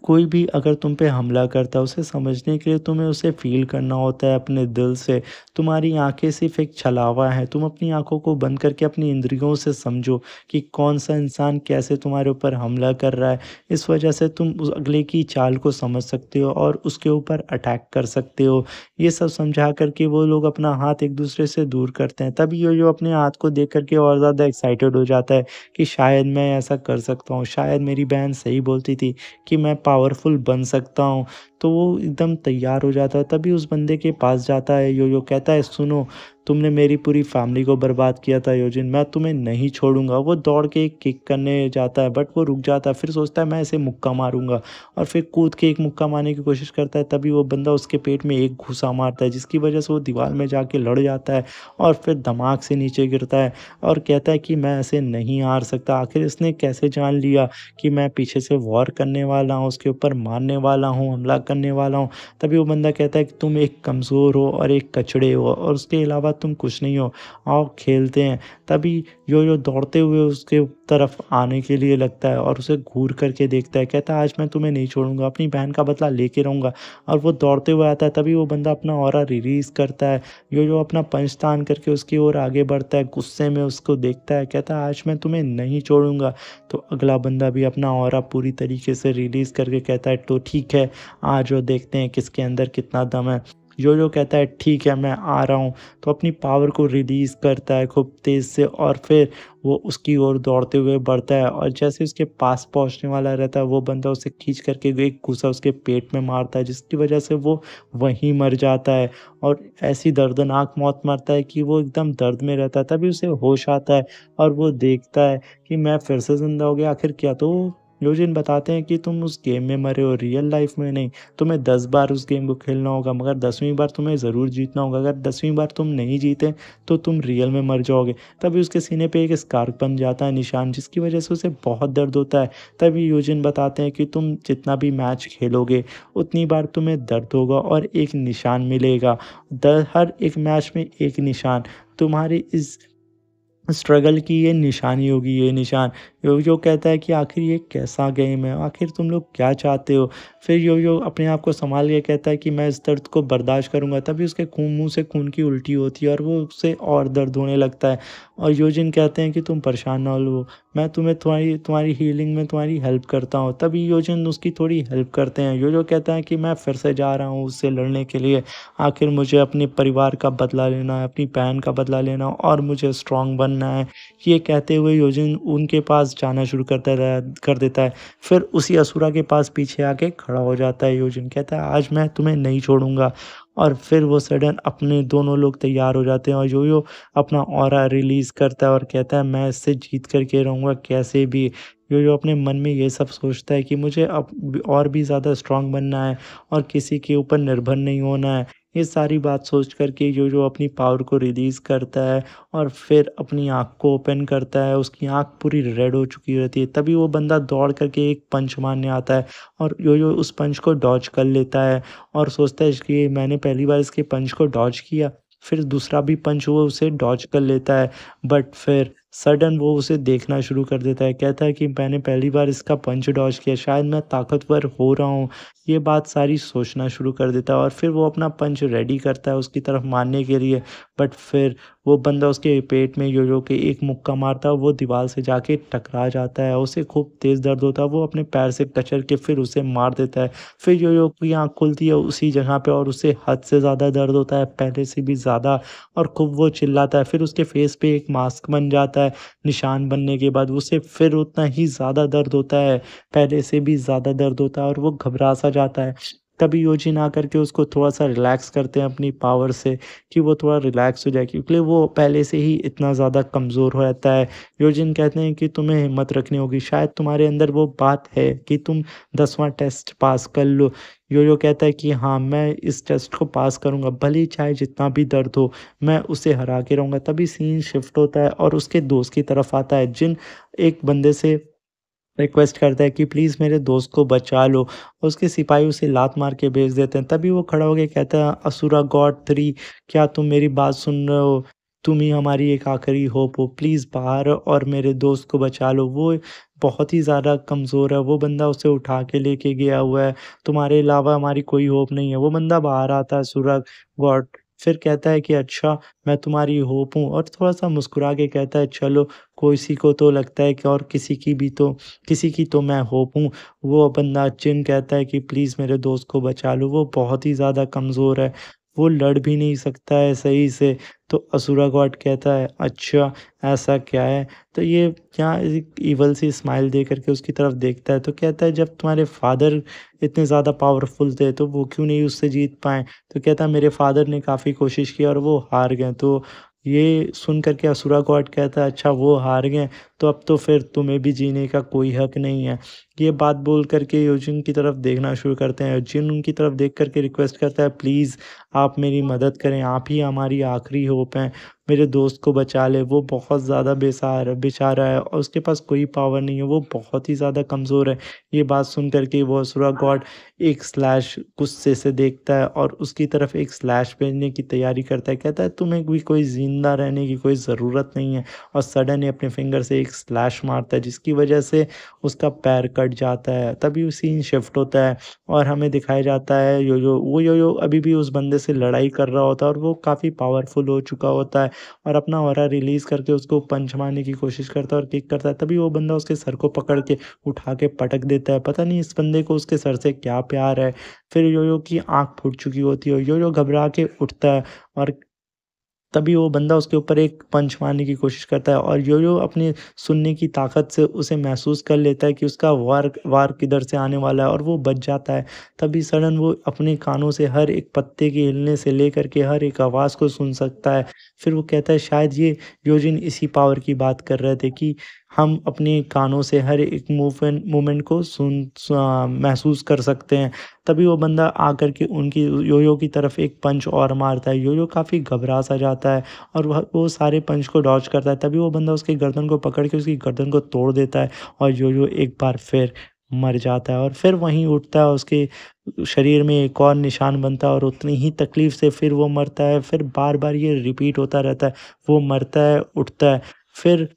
कोई भी अगर तुम पे हमला करता है उसे समझने के लिए तुम्हें उसे फ़ील करना होता है अपने दिल से। तुम्हारी आँखें सिर्फ़ एक छलावा है, तुम अपनी आँखों को बंद करके अपनी इंद्रियों से समझो कि कौन-सा इंसान कैसे तुम्हारे ऊपर हमला कर रहा है। इस वजह से तुम उस अगले की चाल को समझ सकते हो और उसके ऊपर अटैक कर सकते हो। ये सब समझा कर के वो लोग अपना हाथ एक-दूसरे से दूर करते हैं। तब यो-यो अपने हाथ को देख कर के और ज़्यादा एक्साइटेड हो जाता है कि शायद मैं ऐसा कर सकता हूँ, शायद मेरी बहन सही बोलती थी कि मैं पावरफुल बन सकता हूँ। तो वो एकदम तैयार हो जाता है, तभी उस बंदे के पास जाता है यो-यो कहता है सुनो, तुमने मेरी पूरी फैमिली को बर्बाद किया था योजिन, मैं तुम्हें नहीं छोड़ूँगा। वो दौड़ के एक किक करने जाता है बट वो रुक जाता है, फिर सोचता है मैं इसे मुक्का मारूँगा और फिर कूद के एक मुक्का मारने की कोशिश करता है, तभी वो बंदा उसके पेट में एक घुसा मारता है जिसकी वजह से वो दीवार में जाके लड़ जाता है और फिर धमाक से नीचे गिरता है और कहता है कि मैं ऐसे नहीं हार सकता। आखिर इसने कैसे जान लिया कि मैं पीछे से वॉर करने वाला हूँ, उसके ऊपर मारने वाला हूँ, हमला करने वाला हूँ। तभी वो बंदा कहता है कि तुम एक कमज़ोर हो और एक कचड़े हो और उसके अलावा बाद तुम कुछ नहीं हो, आओ खेलते हैं। तभी यो-यो दौड़ते हुए उसके तरफ आने के लिए लगता है और उसे घूर करके देखता है, कहता है आज मैं तुम्हें नहीं छोड़ूँगा, अपनी बहन का बदला लेके रहूँगा। और वो दौड़ते हुए आता है, तभी वो बंदा अपना ऑरा रिलीज़ करता है। यो-यो अपना पंच तान करके उसकी ओर आगे बढ़ता है, गुस्से में उसको देखता है, कहता है आज मैं तुम्हें नहीं छोड़ूँगा। तो अगला बंदा भी अपना ऑरा पूरी तरीके से रिलीज़ करके कहता है तो ठीक है, आ जाओ देखते हैं किसके अंदर कितना दम है। यो-यो कहता है ठीक है मैं आ रहा हूँ, तो अपनी पावर को रिलीज़ करता है खूब तेज़ से और फिर वो उसकी ओर दौड़ते हुए बढ़ता है और जैसे उसके पास पहुँचने वाला रहता है, वो बंदा उसे खींच करके एक घूसा उसके पेट में मारता है, जिसकी वजह से वो वहीं मर जाता है और ऐसी दर्दनाक मौत मरता है कि वो एकदम दर्द में रहता है। तभी उसे होश आता है और वो देखता है कि मैं फिर से ज़िंदा हो गया, आखिर क्या? तो योजिन बताते हैं कि तुम उस गेम में मरे हो, रियल लाइफ़ में नहीं। तुम्हें 10 बार उस गेम को खेलना होगा, मगर 10वीं बार तुम्हें ज़रूर जीतना होगा। अगर 10वीं बार तुम नहीं जीते, तो तुम रियल में मर जाओगे। तभी उसके सीने पे एक स्कार बन जाता है निशान, जिसकी वजह से उसे बहुत दर्द होता है। तभी यूजिन बताते हैं कि तुम जितना भी मैच खेलोगे, उतनी बार तुम्हें दर्द होगा और एक निशान मिलेगा। हर एक मैच में एक निशान, तुम्हारी इस स्ट्रगल की ये निशानी होगी, ये निशान। यो-यो कहता है कि आखिर ये कैसा गेम है? आखिर तुम लोग क्या चाहते हो? फिर यो-यो अपने आप को सँभाल के कहता है कि मैं इस दर्द को बर्दाश्त करूँगा। तभी उसके मुँह से खून की उल्टी होती है और वो उससे और दर्द होने लगता है। और योजिन कहते हैं कि तुम परेशान ना लो, मैं तुम्हें तुम्हारी तुम्हारी हीलिंग में तुम्हारी हेल्प करता हूँ। तभी योजिन उसकी थोड़ी हेल्प करते हैं। यो-यो कहता है कि मैं फिर से जा रहा हूँ उससे लड़ने के लिए। आखिर मुझे अपने परिवार का बदला लेना है, अपनी बहन का बदला लेना और मुझे स्ट्रॉन्ग बनना है। ये कहते हुए योजिन उनके पास जाना शुरू कर देता है। फिर उसी असुरा के पास पीछे आके खड़ा हो जाता है योजिन, कहता है आज मैं तुम्हें नहीं छोड़ूँगा। और फिर वो सडन अपने दोनों लोग तैयार हो जाते हैं और यो-यो अपना ऑरा रिलीज़ करता है और कहता है मैं इससे जीत कर के रहूँगा कैसे भी। यो-यो अपने मन में ये सब सोचता है कि मुझे अब और भी ज़्यादा स्ट्रॉन्ग बनना है और किसी के ऊपर निर्भर नहीं होना है। ये सारी बात सोच कर के यो-यो अपनी पावर को रिलीज़ करता है और फिर अपनी आँख को ओपन करता है, उसकी आँख पूरी रेड हो चुकी रहती है। तभी वो बंदा दौड़ करके एक पंच मारने आता है और यो-यो उस पंच को डॉज कर लेता है और सोचता है कि मैंने पहली बार इसके पंच को डॉज किया, फिर दूसरा भी पंच वो उसे डॉज कर लेता है। बट फिर सडन वो उसे देखना शुरू कर देता है, कहता है कि मैंने पहली बार इसका पंच डॉज किया, शायद मैं ताकतवर हो रहा हूँ। ये बात सारी सोचना शुरू कर देता है और फिर वो अपना पंच रेडी करता है उसकी तरफ मारने के लिए। बट फिर वो बंदा उसके पेट में यो-यो के एक मुक्का मारता है, वो दीवार से जाके टकरा जाता है। उसे खूब तेज़ दर्द होता है, वो अपने पैर से कचल के फिर उसे मार देता है। फिर यो-यो की आँख खुलती है उसी जगह पे और उसे हद से ज़्यादा दर्द होता है, पहले से भी ज़्यादा और खूब वो चिल्लाता है। फिर उसके फेस पे एक मास्क बन जाता है, निशान बनने के बाद उसे फिर उतना ही ज़्यादा दर्द होता है, पहले से भी ज़्यादा दर्द होता है और वो घबरा-सा जाता है। तभी योजिन आकर के उसको थोड़ा-सा रिलैक्स करते हैं अपनी पावर से कि वो थोड़ा रिलैक्स हो जाए क्योंकि वो पहले से ही इतना ज़्यादा कमज़ोर हो रहता है। योजिन कहते हैं कि तुम्हें हिम्मत रखनी होगी, शायद तुम्हारे अंदर वो बात है कि तुम 10वाँ टेस्ट पास कर लो। यो-यो कहता है कि हाँ, मैं इस टेस्ट को पास करूँगा, भले ही चाहे जितना भी दर्द हो, मैं उसे हरा के रहूँगा। तभी सीन शिफ्ट होता है और उसके दोस्त की तरफ आता है, जिन एक बंदे से रिक्वेस्ट करता है कि प्लीज़ मेरे दोस्त को बचा लो। उसके सिपाही उसे लात मार के भेज देते हैं। तभी वो खड़ा होके कहता है, असुरा गॉड 3 क्या तुम मेरी बात सुन रहे हो? तुम ही हमारी एक आखिरी होप हो। प्लीज़ बाहर आओ और मेरे दोस्त को बचा लो। वो बहुत ही ज़्यादा कमज़ोर है। वो बंदा उसे उठा के लेके गया हुआ है। तुम्हारे अलावा हमारी कोई होप नहीं है। वो बंदा बाहर आता है असुरा गॉड, फिर कहता है कि अच्छा मैं तुम्हारी होप हूँ और थोड़ा-सा मुस्कुरा के कहता है चलो किसी को तो लगता है कि और किसी की तो मैं होप हूँ। वो बंदा जिन कहता है कि प्लीज़ मेरे दोस्त को बचा लो, वो बहुत ही ज़्यादा कमज़ोर है, वो लड़ भी नहीं सकता है सही से। तो असुरा गॉड कहता है अच्छा ऐसा क्या है? तो ये क्या एक ईवल सी स्माइल दे कर के उसकी तरफ देखता है, तो कहता है जब तुम्हारे फादर इतने ज़्यादा पावरफुल थे तो वो क्यों नहीं उससे जीत पाए? तो कहता है मेरे फादर ने काफ़ी कोशिश की और वो हार गए। तो ये सुन कर के असुरा गॉड कहता है अच्छा वो हार गए, तो अब तो फिर तुम्हें भी जीने का कोई हक नहीं है। ये बात बोल कर के योजिन की तरफ देखना शुरू करते हैं। जिन उनकी तरफ देख कर के रिक्वेस्ट करता है प्लीज़ आप मेरी मदद करें, आप ही हमारी आखिरी होप हैं। मेरे दोस्त को बचा ले, वो बहुत ज़्यादा बेचारा है और उसके पास कोई पावर नहीं है, वो बहुत ही ज़्यादा कमज़ोर है। ये बात सुन कर के वो असुरा गॉड एक स्लैश गुस्से से देखता है और उसकी तरफ एक स्लैश भेजने की तैयारी करता है। कहता है तुम्हें भी कोई ज़िंदा रहने की कोई ज़रूरत नहीं है और सडन ही अपने फिंगर से एक स्लैश मारता है जिसकी वजह से उसका पैर कट जाता है। तभी वो सीन शिफ्ट होता है और हमें दिखाया जाता है यो-यो अभी भी उस बंदे से लड़ाई कर रहा होता है और वो काफ़ी पावरफुल हो चुका होता है और अपना ऑरा रिलीज़ करके उसको पंच मारने की कोशिश करता है और किक करता है। तभी वो बंदा उसके सर को पकड़ के उठा के पटक देता है। पता नहीं इस बंदे को उसके सर से क्या प्यार है। फिर यो-यो की आँख फूट चुकी होती है और यो-यो घबरा के उठता है और तभी वो बंदा उसके ऊपर एक पंच मारने की कोशिश करता है और यो-यो अपनी सुनने की ताकत से उसे महसूस कर लेता है कि उसका वार वार किधर से आने वाला है और वो बच जाता है। तभी सडन वो अपने कानों से हर एक पत्ते के हिलने से लेकर के हर एक आवाज़ को सुन सकता है। फिर वो कहता है शायद ये योजिन इसी पावर की बात कर रहे थे कि हम अपने कानों से हर एक मूवमेंट को महसूस कर सकते हैं। तभी वो बंदा आकर के उनकी यो-यो की तरफ एक पंच और मारता है। यो-यो काफ़ी घबरा-सा जाता है और वो सारे पंच को डॉज करता है। तभी वो बंदा उसकी गर्दन को पकड़ के उसकी गर्दन को तोड़ देता है और यो-यो एक बार फिर मर जाता है और फिर वहीं उठता है। उसके शरीर में एक और निशान बनता है और उतनी ही तकलीफ़ से फिर वो मरता है। फिर बार-बार ये रिपीट होता रहता है। वो मरता है, उठता है, फिर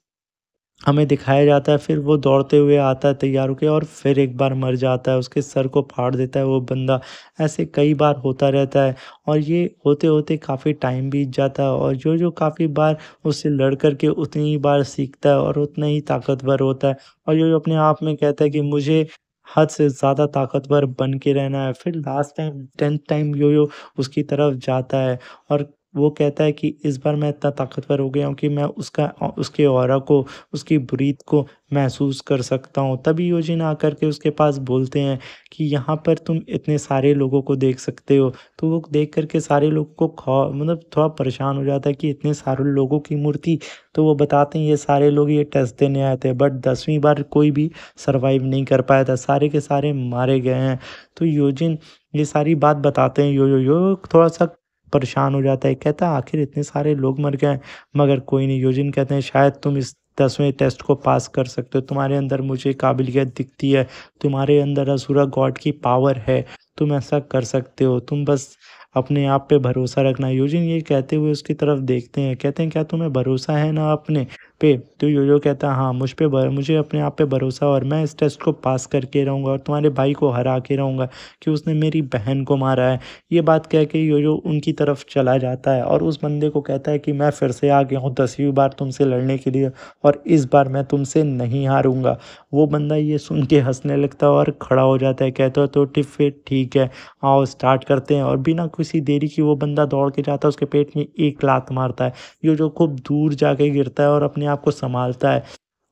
हमें दिखाया जाता है फिर वो दौड़ते हुए आता है तैयार होके और फिर एक बार मर जाता है, उसके सर को फाड़ देता है वो बंदा। ऐसे कई बार होता रहता है और ये होते-होते काफ़ी टाइम बीत जाता है और जो-जो काफ़ी बार उससे लड़ कर के उतनी ही बार सीखता है और उतना ही ताकतवर होता है और जो-जो अपने आप में कहता है कि मुझे हद से ज़्यादा ताकतवर बन के रहना है। फिर last time 10th time yo-yo उसकी तरफ जाता है और वो कहता है कि इस बार मैं इतना ताकतवर हो गया हूँ कि मैं उसके ऑरा को उसकी ब्रीथ को महसूस कर सकता हूँ। तभी योजिन आकर के उसके पास बोलते हैं कि यहाँ पर तुम इतने सारे लोगों को देख सकते हो। तो वो देख कर के सारे लोगों को मतलब थोड़ा परेशान हो जाता है कि इतने सारे लोगों की मूर्ति। तो वो बताते हैं ये सारे लोग ये टेस्ट देने आए थे बट 10वीं बार कोई भी सर्वाइव नहीं कर पाया था, सारे के सारे मारे गए हैं। तो योजिन ये सारी बात बताते हैं यो थोड़ा-सा परेशान हो जाता है, कहता है आखिर इतने सारे लोग मर गए मगर कोई नहीं। योजिन कहते हैं शायद तुम इस 10वें टेस्ट को पास कर सकते हो, तुम्हारे अंदर मुझे काबिलियत दिखती है, तुम्हारे अंदर असुरा गॉड की पावर है, तुम ऐसा कर सकते हो, तुम बस अपने आप पे भरोसा रखना। योजिन ये कहते हुए उसकी तरफ देखते हैं, कहते हैं क्या तुम्हें भरोसा है ना अपने पे? तो यो कहता है हाँ, मुझे अपने आप पे भरोसा और मैं इस टेस्ट को पास करके रहूँगा और तुम्हारे भाई को हरा के रहूँगा कि उसने मेरी बहन को मारा है। ये बात कह के यो उनकी तरफ चला जाता है और उस बंदे को कहता है कि मैं फिर से आ गया हूँ 10वीं बार तुमसे लड़ने के लिए और इस बार मैं तुमसे नहीं हारूँगा। वो बंदा ये सुन के हँसने लगता है और खड़ा हो जाता है, कहता है तो फिर ठीक है, आओ स्टार्ट करते हैं और बिना किसी देरी की वो बंदा दौड़ के जाता है, उसके पेट में एक लात मारता है। ये जो खूब दूर जाके गिरता है और अपने आप को सँभालता है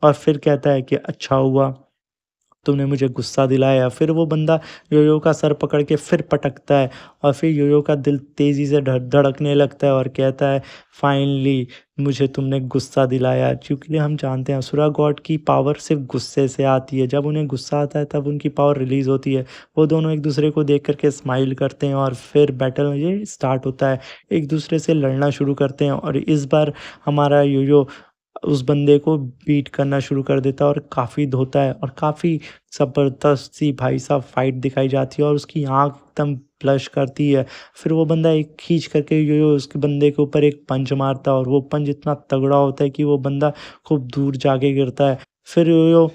और फिर कहता है कि अच्छा हुआ तूने मुझे गुस्सा दिलाया। फिर वो बंदा यो का सर पकड़ के फिर पटकता है और फिर यो का दिल तेज़ी से धड़कने लगता है और कहता है फाइनली मुझे तुमने गुस्सा दिलाया। क्योंकि हम जानते हैं असुरा गॉड की पावर सिर्फ़ गुस्से से आती है। जब उन्हें गुस्सा आता है तब उनकी पावर रिलीज़ होती है। वो दोनों एक-दूसरे को देख कर के स्माइल करते हैं और फिर बैटल ये स्टार्ट होता है। एक-दूसरे से लड़ना शुरू करते हैं और इस बार हमारा यो उस बंदे को बीट करना शुरू कर देता है और काफ़ी धोता है और काफ़ी ज़बरदस्त सी भाई साहब फाइट दिखाई जाती है और उसकी आँख एकदम ब्लश करती है। फिर वो बंदा एक खींच करके यो उसके बंदे के ऊपर एक पंच मारता है और वो पंच इतना तगड़ा होता है कि वो बंदा खूब दूर जाके गिरता है। फिर यो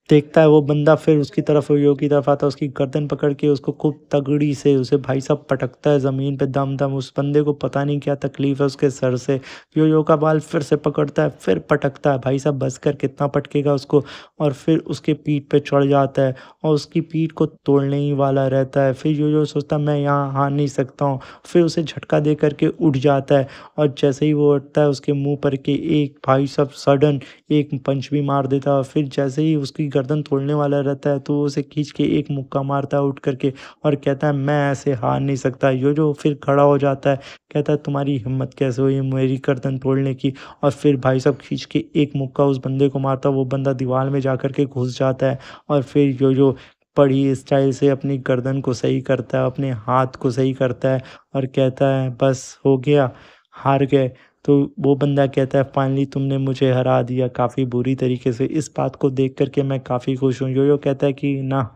देखता है वो बंदा फिर उसकी तरफ यो की तरफ आता है, उसकी गर्दन पकड़ के उसको खूब तगड़ी से उसे भाई साहब पटकता है ज़मीन पे दम-दम। उस बंदे को पता नहीं क्या तकलीफ़ है उसके सर से। यो का बाल फिर से पकड़ता है, फिर पटकता है। भाई साहब बच कर कितना पटकेगा उसको और फिर उसके पीठ पे चढ़ जाता है और उसकी पीठ को तोड़ने ही वाला रहता है। फिर यो सोचता है मैं यहाँ हार नहीं सकता हूँ। फिर उसे झटका दे कर के उठ जाता है और जैसे ही वो उठता है उसके मुँह पर के एक भाई साहब सडन एक पंच भी मार देता है और फिर जैसे ही उसकी गर्दन तोड़ने वाला रहता है तो वो उसे खींच के एक मुक्का मारता है उठ करके और कहता है मैं ऐसे हार नहीं सकता। यो जो फिर खड़ा हो जाता है, कहता है तुम्हारी हिम्मत कैसे हुई मेरी गर्दन तोड़ने की और फिर भाई साहब खींच के एक मुक्का उस बंदे को मारता है। वो बंदा दीवार में जा कर के घुस जाता है और फिर यो बड़ी स्टाइल से अपनी गर्दन को सही करता है, अपने हाथ को सही करता है और कहता है बस हो गया, हार गए। तो वो बंदा कहता है फाइनली तुमने मुझे हरा दिया काफ़ी बुरी तरीके से। इस बात को देख कर के मैं काफ़ी खुश हूँ। यो-यो कहता है कि ना,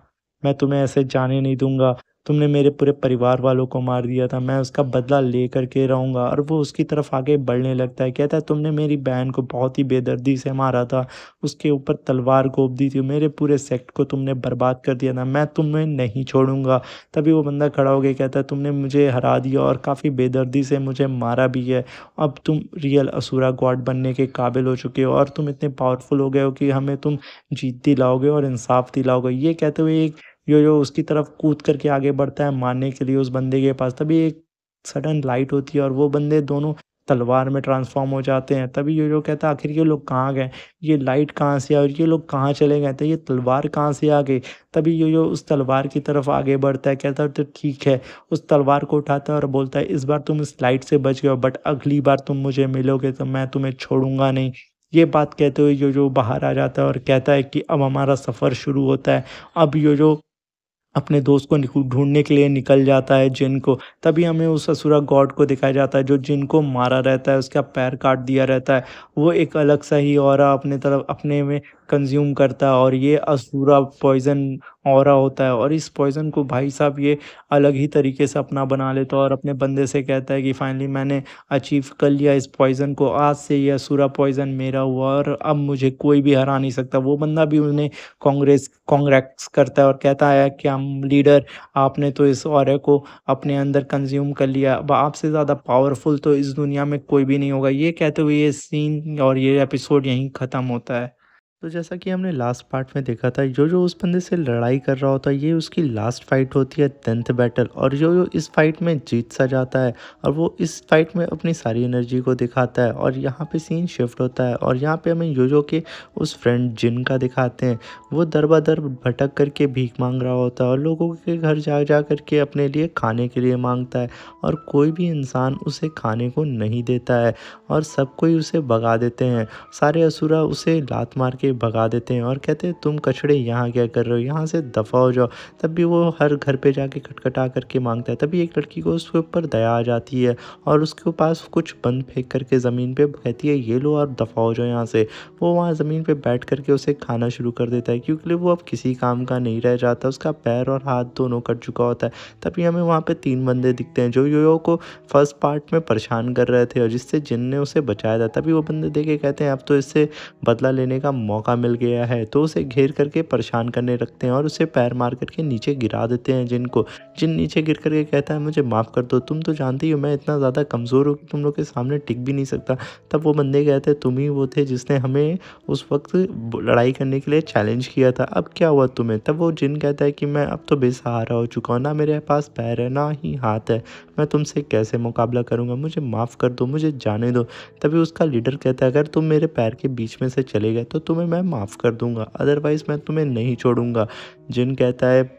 मैं तुम्हें ऐसे जाने नहीं दूँगा। तुमने मेरे पूरे परिवार वालों को मार दिया था, मैं उसका बदला लेकर के रहूँगा। और वो उसकी तरफ आगे बढ़ने लगता है। कहता है तुमने मेरी बहन को बहुत ही बेदर्दी से मारा था, उसके ऊपर तलवार घोंप दी थी, मेरे पूरे सेक्ट को तुमने बर्बाद कर दिया था, मैं तुम्हें नहीं छोड़ूँगा। तभी वो बंदा खड़ा हो के कहता है तुमने मुझे हरा दिया और काफ़ी बेदर्दी से मुझे मारा भी है। अब तुम रियल असुरा गॉड बनने के काबिल हो चुके हो और तुम इतने पावरफुल हो गए हो कि हमें तुम जीत दिलाओगे और इंसाफ दिलाओगे। ये कहते हुए एक यो-यो उसकी तरफ कूद करके आगे बढ़ता है मारने के लिए उस बंदे के पास। तभी एक सडन लाइट होती है और वो बंदे दोनों तलवार में ट्रांसफ़ॉर्म हो जाते हैं। तभी यो-यो कहता है आखिर ये लोग कहाँ गए? ये लाइट कहाँ से आई और ये लोग कहाँ चले गए? तो ये तलवार कहाँ से आ गई? तभी यो-यो उस तलवार की तरफ आगे बढ़ता है, कहता है तो ठीक है। उस तलवार को उठाता है और बोलता है इस बार तुम इस लाइट से बच गए हो, बट अगली बार तुम मुझे मिलोगे तो मैं तुम्हें छोड़ूँगा नहीं। ये बात कहते हुए यो-यो बाहर आ जाता है और कहता है कि अब हमारा सफ़र शुरू होता है। अब यो-यो अपने दोस्त को ढूँढने के लिए निकल जाता है जिन को। तभी हमें उस असुरा गॉड को दिखाया जाता है जो जिन को मारा रहता है, उसका पैर काट दिया रहता है। वो एक अलग सा ही ऑरा अपने तरफ अपने में कंज़्यूम करता है और ये असुरा पॉइज़न ऑरा होता है और इस पॉइज़न को भाई साहब ये अलग ही तरीके से अपना बना लेता है और अपने बंदे से कहता है कि फाइनली मैंने अचीव कर लिया इस पॉइज़न को। आज से ये असुरा पॉइज़न मेरा हुआ और अब मुझे कोई भी हरा नहीं सकता। वो बंदा भी उन्हें कांग्रेट्स करता है और कहता है कि हम लीडर, आपने तो इस ऑरा को अपने अंदर कंज़्यूम कर लिया। अब आपसे ज़्यादा पावरफुल तो इस दुनिया में कोई भी नहीं होगा। ये कहते हुए ये सीन और ये एपिसोड यहीं ख़त्म होता है। तो जैसा कि हमने लास्ट पार्ट में देखा था, जो उस बंदे से लड़ाई कर रहा होता है, ये उसकी लास्ट फाइट होती है 10th बैटल, और जो इस फाइट में जीत सा जाता है और वो इस फाइट में अपनी सारी एनर्जी को दिखाता है। और यहाँ पे सीन शिफ्ट होता है और यहाँ पे हमें यो के उस फ्रेंड जिन का दिखाते हैं। वो दर भटक करके भीख मांग रहा होता है और लोगों के घर जा जा करके अपने लिए खाने के लिए मांगता है और कोई भी इंसान उसे खाने को नहीं देता है और सब कोई उसे भगा देते हैं। सारे असुरा उसे लात मार के भगा देते हैं और कहते हैं तुम कचड़े यहाँ क्या कर रहे हो, यहाँ से दफ़ा हो जाओ। तब भी वो हर घर पे जाके खटखटा करके मांगता है। तभी एक लड़की को उसके ऊपर दया आ जाती है और उसके पास कुछ बंद फेंक करके ज़मीन पे कहती है ये लो और दफ़ा हो जाओ यहाँ से। वो वहाँ ज़मीन पे बैठ करके उसे खाना शुरू कर देता है क्योंकि वो अब किसी काम का नहीं रह जाता। उसका पैर और हाथ दोनों कट चुका होता है। तभी हमें वहाँ पे 3 बंदे दिखते हैं जो यो को फर्स्ट पार्ट में परेशान कर रहे थे और जिससे जिन ने उसे बचाया था। तभी वो बंदे देखे कहते हैं अब तो इससे बदला लेने का मौका मिल गया है, तो उसे घेर करके परेशान करने लगते हैं और उसे पैर मार करके नीचे गिरा देते हैं जिन को। जिन नीचे गिर करके कहता है मुझे माफ़ कर दो, तुम तो जानती हो मैं इतना ज़्यादा कमज़ोर हूँ कि तुम लोग के सामने टिक भी नहीं सकता। तब वो बंदे कहते हैं तुम ही वो थे जिसने हमें उस वक्त लड़ाई करने के लिए चैलेंज किया था, अब क्या हुआ तुम्हें? तब वो जिन कहता है कि मैं अब तो बेसहारा हो चुका हूँ, ना मेरे पास पैर है ना ही हाथ है, मैं तुमसे कैसे मुकाबला करूँगा, मुझे माफ़ कर दो, मुझे जाने दो। तभी उसका लीडर कहता है अगर तुम मेरे पैर के बीच में से चले गए तो तुम्हें मैं माफ़ कर दूंगा, अदरवाइज़ मैं तुम्हें नहीं छोड़ूंगा। जिन कहता है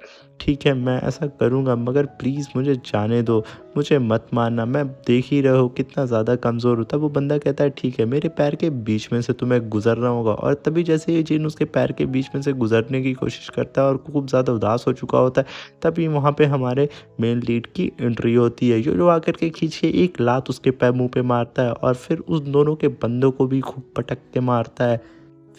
ठीक है मैं ऐसा करूंगा मगर प्लीज़ मुझे जाने दो, मुझे मत मारना, मैं देख ही रहे हो कितना ज़्यादा कमज़ोर हूँ। तब वो बंदा कहता है ठीक है मेरे पैर के बीच में से तुम्हें गुजरना होगा। और तभी जैसे ये जिन उसके पैर के बीच में से गुजरने की कोशिश करता है और खूब ज़्यादा उदास हो चुका होता है, तभी वहाँ पे हमारे मेन लीड की एंट्री होती है। जो आकर के खींच के एक लात उसके पैर मुँह पे मारता है और फिर उस दोनों के बंदों को भी खूब पटक के मारता है।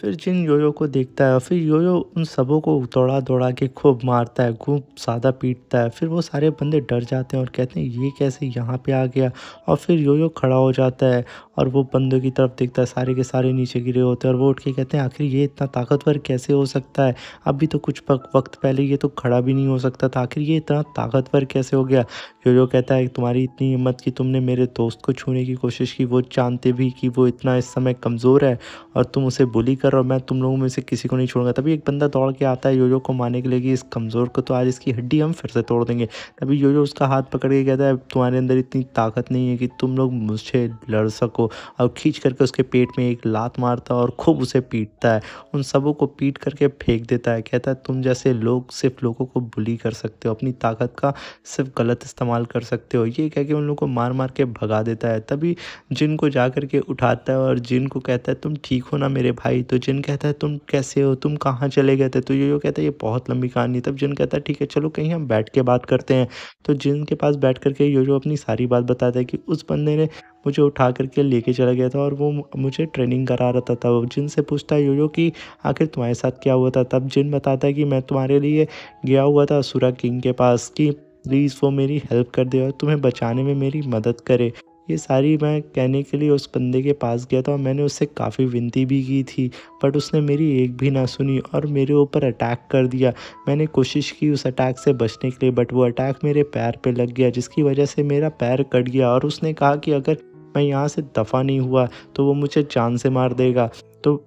फिर जिन योयो को देखता है और फिर योयो उन सबों को दौड़ा-दौड़ा के खूब मारता है, खूब ज़्यादा पीटता है। फिर वो सारे बंदे डर जाते हैं और कहते हैं ये कैसे यहाँ पे आ गया? और फिर योयो खड़ा हो जाता है और वो बंदों की तरफ देखता है, सारे के सारे नीचे गिरे होते हैं और वो उठ के कहते हैं आखिर ये इतना ताकतवर कैसे हो सकता है? अभी तो कुछ वक़्त पहले ये तो खड़ा भी नहीं हो सकता था, आखिर ये इतना ताकतवर कैसे हो गया? योयो कहता है तुम्हारी इतनी हिम्मत कि तुमने मेरे दोस्त को छूने की कोशिश की, वो जानते भी कि वो इतना इस समय कमज़ोर है और तुम उसे बुली कर रहे हो, मैं तुम लोगों में से किसी को नहीं छोड़ूंगा। तभी एक बंदा दौड़ के आता है योयो को मारने के लिए कि इस कमज़ोर को तो आज इसकी हड्डी हम फिर से तोड़ देंगे। तभी योयो उसका हाथ पकड़ के कहता है तुम्हारे अंदर इतनी ताकत नहीं है कि तुम लोग मुझसे लड़ सको, और खींच करके उसके पेट में एक लात मारता है और खूब उसे पीटता है। उन सबों को पीट करके फेंक देता है। कहता है तुम जैसे लोग सिर्फ लोगों को बुली कर सकते हो, अपनी ताकत का सिर्फ गलत इस्तेमाल कर सकते हो। ये कह के उन लोगों को मार मार के भगा देता है। तभी जिन को जा कर के उठाता है और जिन को कहता है तुम ठीक हो ना मेरे भाई? तो जिन कहता है तुम कैसे हो, तुम कहाँ चले गए थे? तो यो कहता है ये बहुत लंबी कहानी है। तब जिन कहता है ठीक है चलो कहीं हम बैठ के बात करते हैं। तो जिन के पास बैठ कर के यो अपनी सारी बात बताता है कि उस बंदे ने मुझे उठा करके लेके चला गया था और वो मुझे ट्रेनिंग करा रहा था। वो जिन से पूछता है योयो कि आखिर तुम्हारे साथ क्या हुआ था? तब जिन बताता है कि मैं तुम्हारे लिए गया हुआ था असुरा किंग के पास कि प्लीज़ वो मेरी हेल्प कर दे और तुम्हें बचाने में मेरी मदद करे। ये सारी मैं कहने के लिए उस बंदे के पास गया था और मैंने उससे काफ़ी विनती भी की थी, बट उसने मेरी एक भी ना सुनी और मेरे ऊपर अटैक कर दिया। मैंने कोशिश की उस अटैक से बचने के लिए, बट वो अटैक मेरे पैर पे लग गया, जिसकी वजह से मेरा पैर कट गया और उसने कहा कि अगर मैं यहाँ से दफ़ा नहीं हुआ तो वो मुझे जान से मार देगा। तो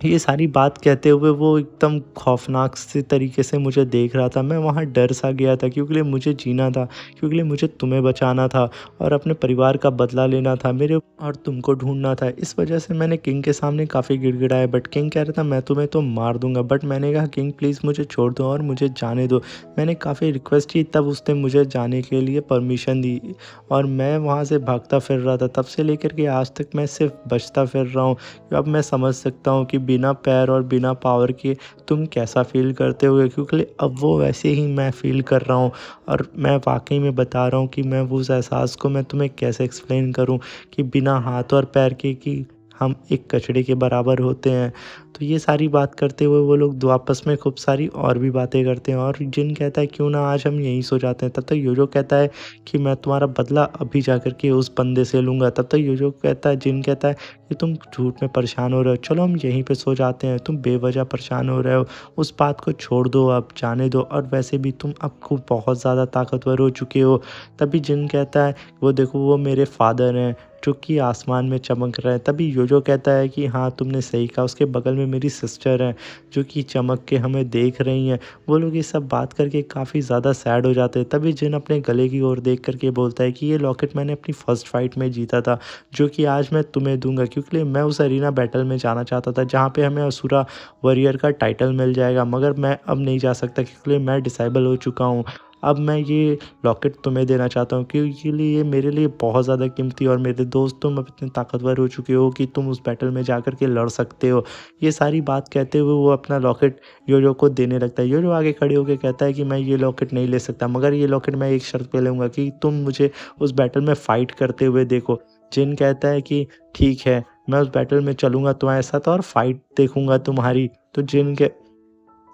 ये सारी बात कहते हुए वो एकदम खौफ़नाक से तरीके से मुझे देख रहा था। मैं वहाँ डर सा गया था क्योंकि मुझे जीना था, क्योंकि मुझे तुम्हें बचाना था और अपने परिवार का बदला लेना था मेरे और तुमको ढूँढना था। इस वजह से मैंने किंग के सामने काफ़ी गिड़गिड़ाया, बट किंग कह रहा था मैं तुम्हें तो मार दूँगा। बट मैंने कहा किंग प्लीज़ मुझे छोड़ दो और मुझे जाने दो। मैंने काफ़ी रिक्वेस्ट की, तब उसने मुझे जाने के लिए परमिशन दी और मैं वहाँ से भागता फिर रहा था। तब से लेकर के आज तक मैं सिर्फ़ बचता फिर रहा हूँ। अब मैं समझ सकता हूँ कि बिना पैर और बिना पावर के तुम कैसा फ़ील करते होगे, क्योंकि अब वो वैसे ही मैं फ़ील कर रहा हूँ और मैं वाक़ई में बता रहा हूँ कि मैं वो उस एहसास को मैं तुम्हें कैसे एक्सप्लेन करूँ कि बिना हाथ और पैर के कि हम एक कचड़े के बराबर होते हैं। तो ये सारी बात करते हुए वो लोग दो आपस में खूब सारी और भी बातें करते हैं और जिन कहता है क्यों ना आज हम यहीं सो जाते हैं। तब तक योजो कहता है कि मैं तुम्हारा बदला अभी जा कर के उस बंदे से लूँगा। तब तक योजो कहता है, जिन कहता है कि तुम झूठ में परेशान हो रहे हो, चलो हम यहीं पे सो जाते हैं, तुम बेवजह परेशान हो रहे हो, उस बात को छोड़ दो, अब जाने दो और वैसे भी तुम अब खूब बहुत ज़्यादा ताकतवर हो चुके हो। तभी जिन कहता है वो देखो वो मेरे फादर हैं जो कि आसमान में चमक रहे हैं। तभी योजो कहता है कि हाँ तुमने सही कहा, उसके बगल में मेरी सिस्टर हैं जो कि चमक के हमें देख रही हैं। वो लोग ये सब बात करके काफ़ी ज़्यादा सैड हो जाते हैं। तभी जिन अपने गले की ओर देख करके बोलता है कि ये लॉकेट मैंने अपनी फर्स्ट फाइट में जीता था, जो कि आज मैं तुम्हें दूँगा, क्योंकि मैं उस अरीना बैटल में जाना चाहता था जहाँ पे हमें असुरा वॉरियर का टाइटल मिल जाएगा, मगर मैं अब नहीं जा सकता क्योंकि मैं डिसेबल हो चुका हूँ। अब मैं ये लॉकेट तुम्हें देना चाहता हूँ क्योंकि ये मेरे लिए बहुत ज़्यादा कीमती और मेरे दोस्त तुम अब इतने ताकतवर हो चुके हो कि तुम उस बैटल में जाकर के लड़ सकते हो। ये सारी बात कहते हुए वो अपना लॉकेट योयो को देने लगता है। योयो आगे खड़े होके कहता है कि मैं ये लॉकेट नहीं ले सकता, मगर ये लॉकेट मैं एक शर्त पे लूँगा कि तुम मुझे उस बैटल में फ़ाइट करते हुए देखो। जिन कहता है कि ठीक है, मैं उस बैटल में चलूँगा तुम्हारे साथ और फ़ाइट देखूँगा तुम्हारी। तो जिन के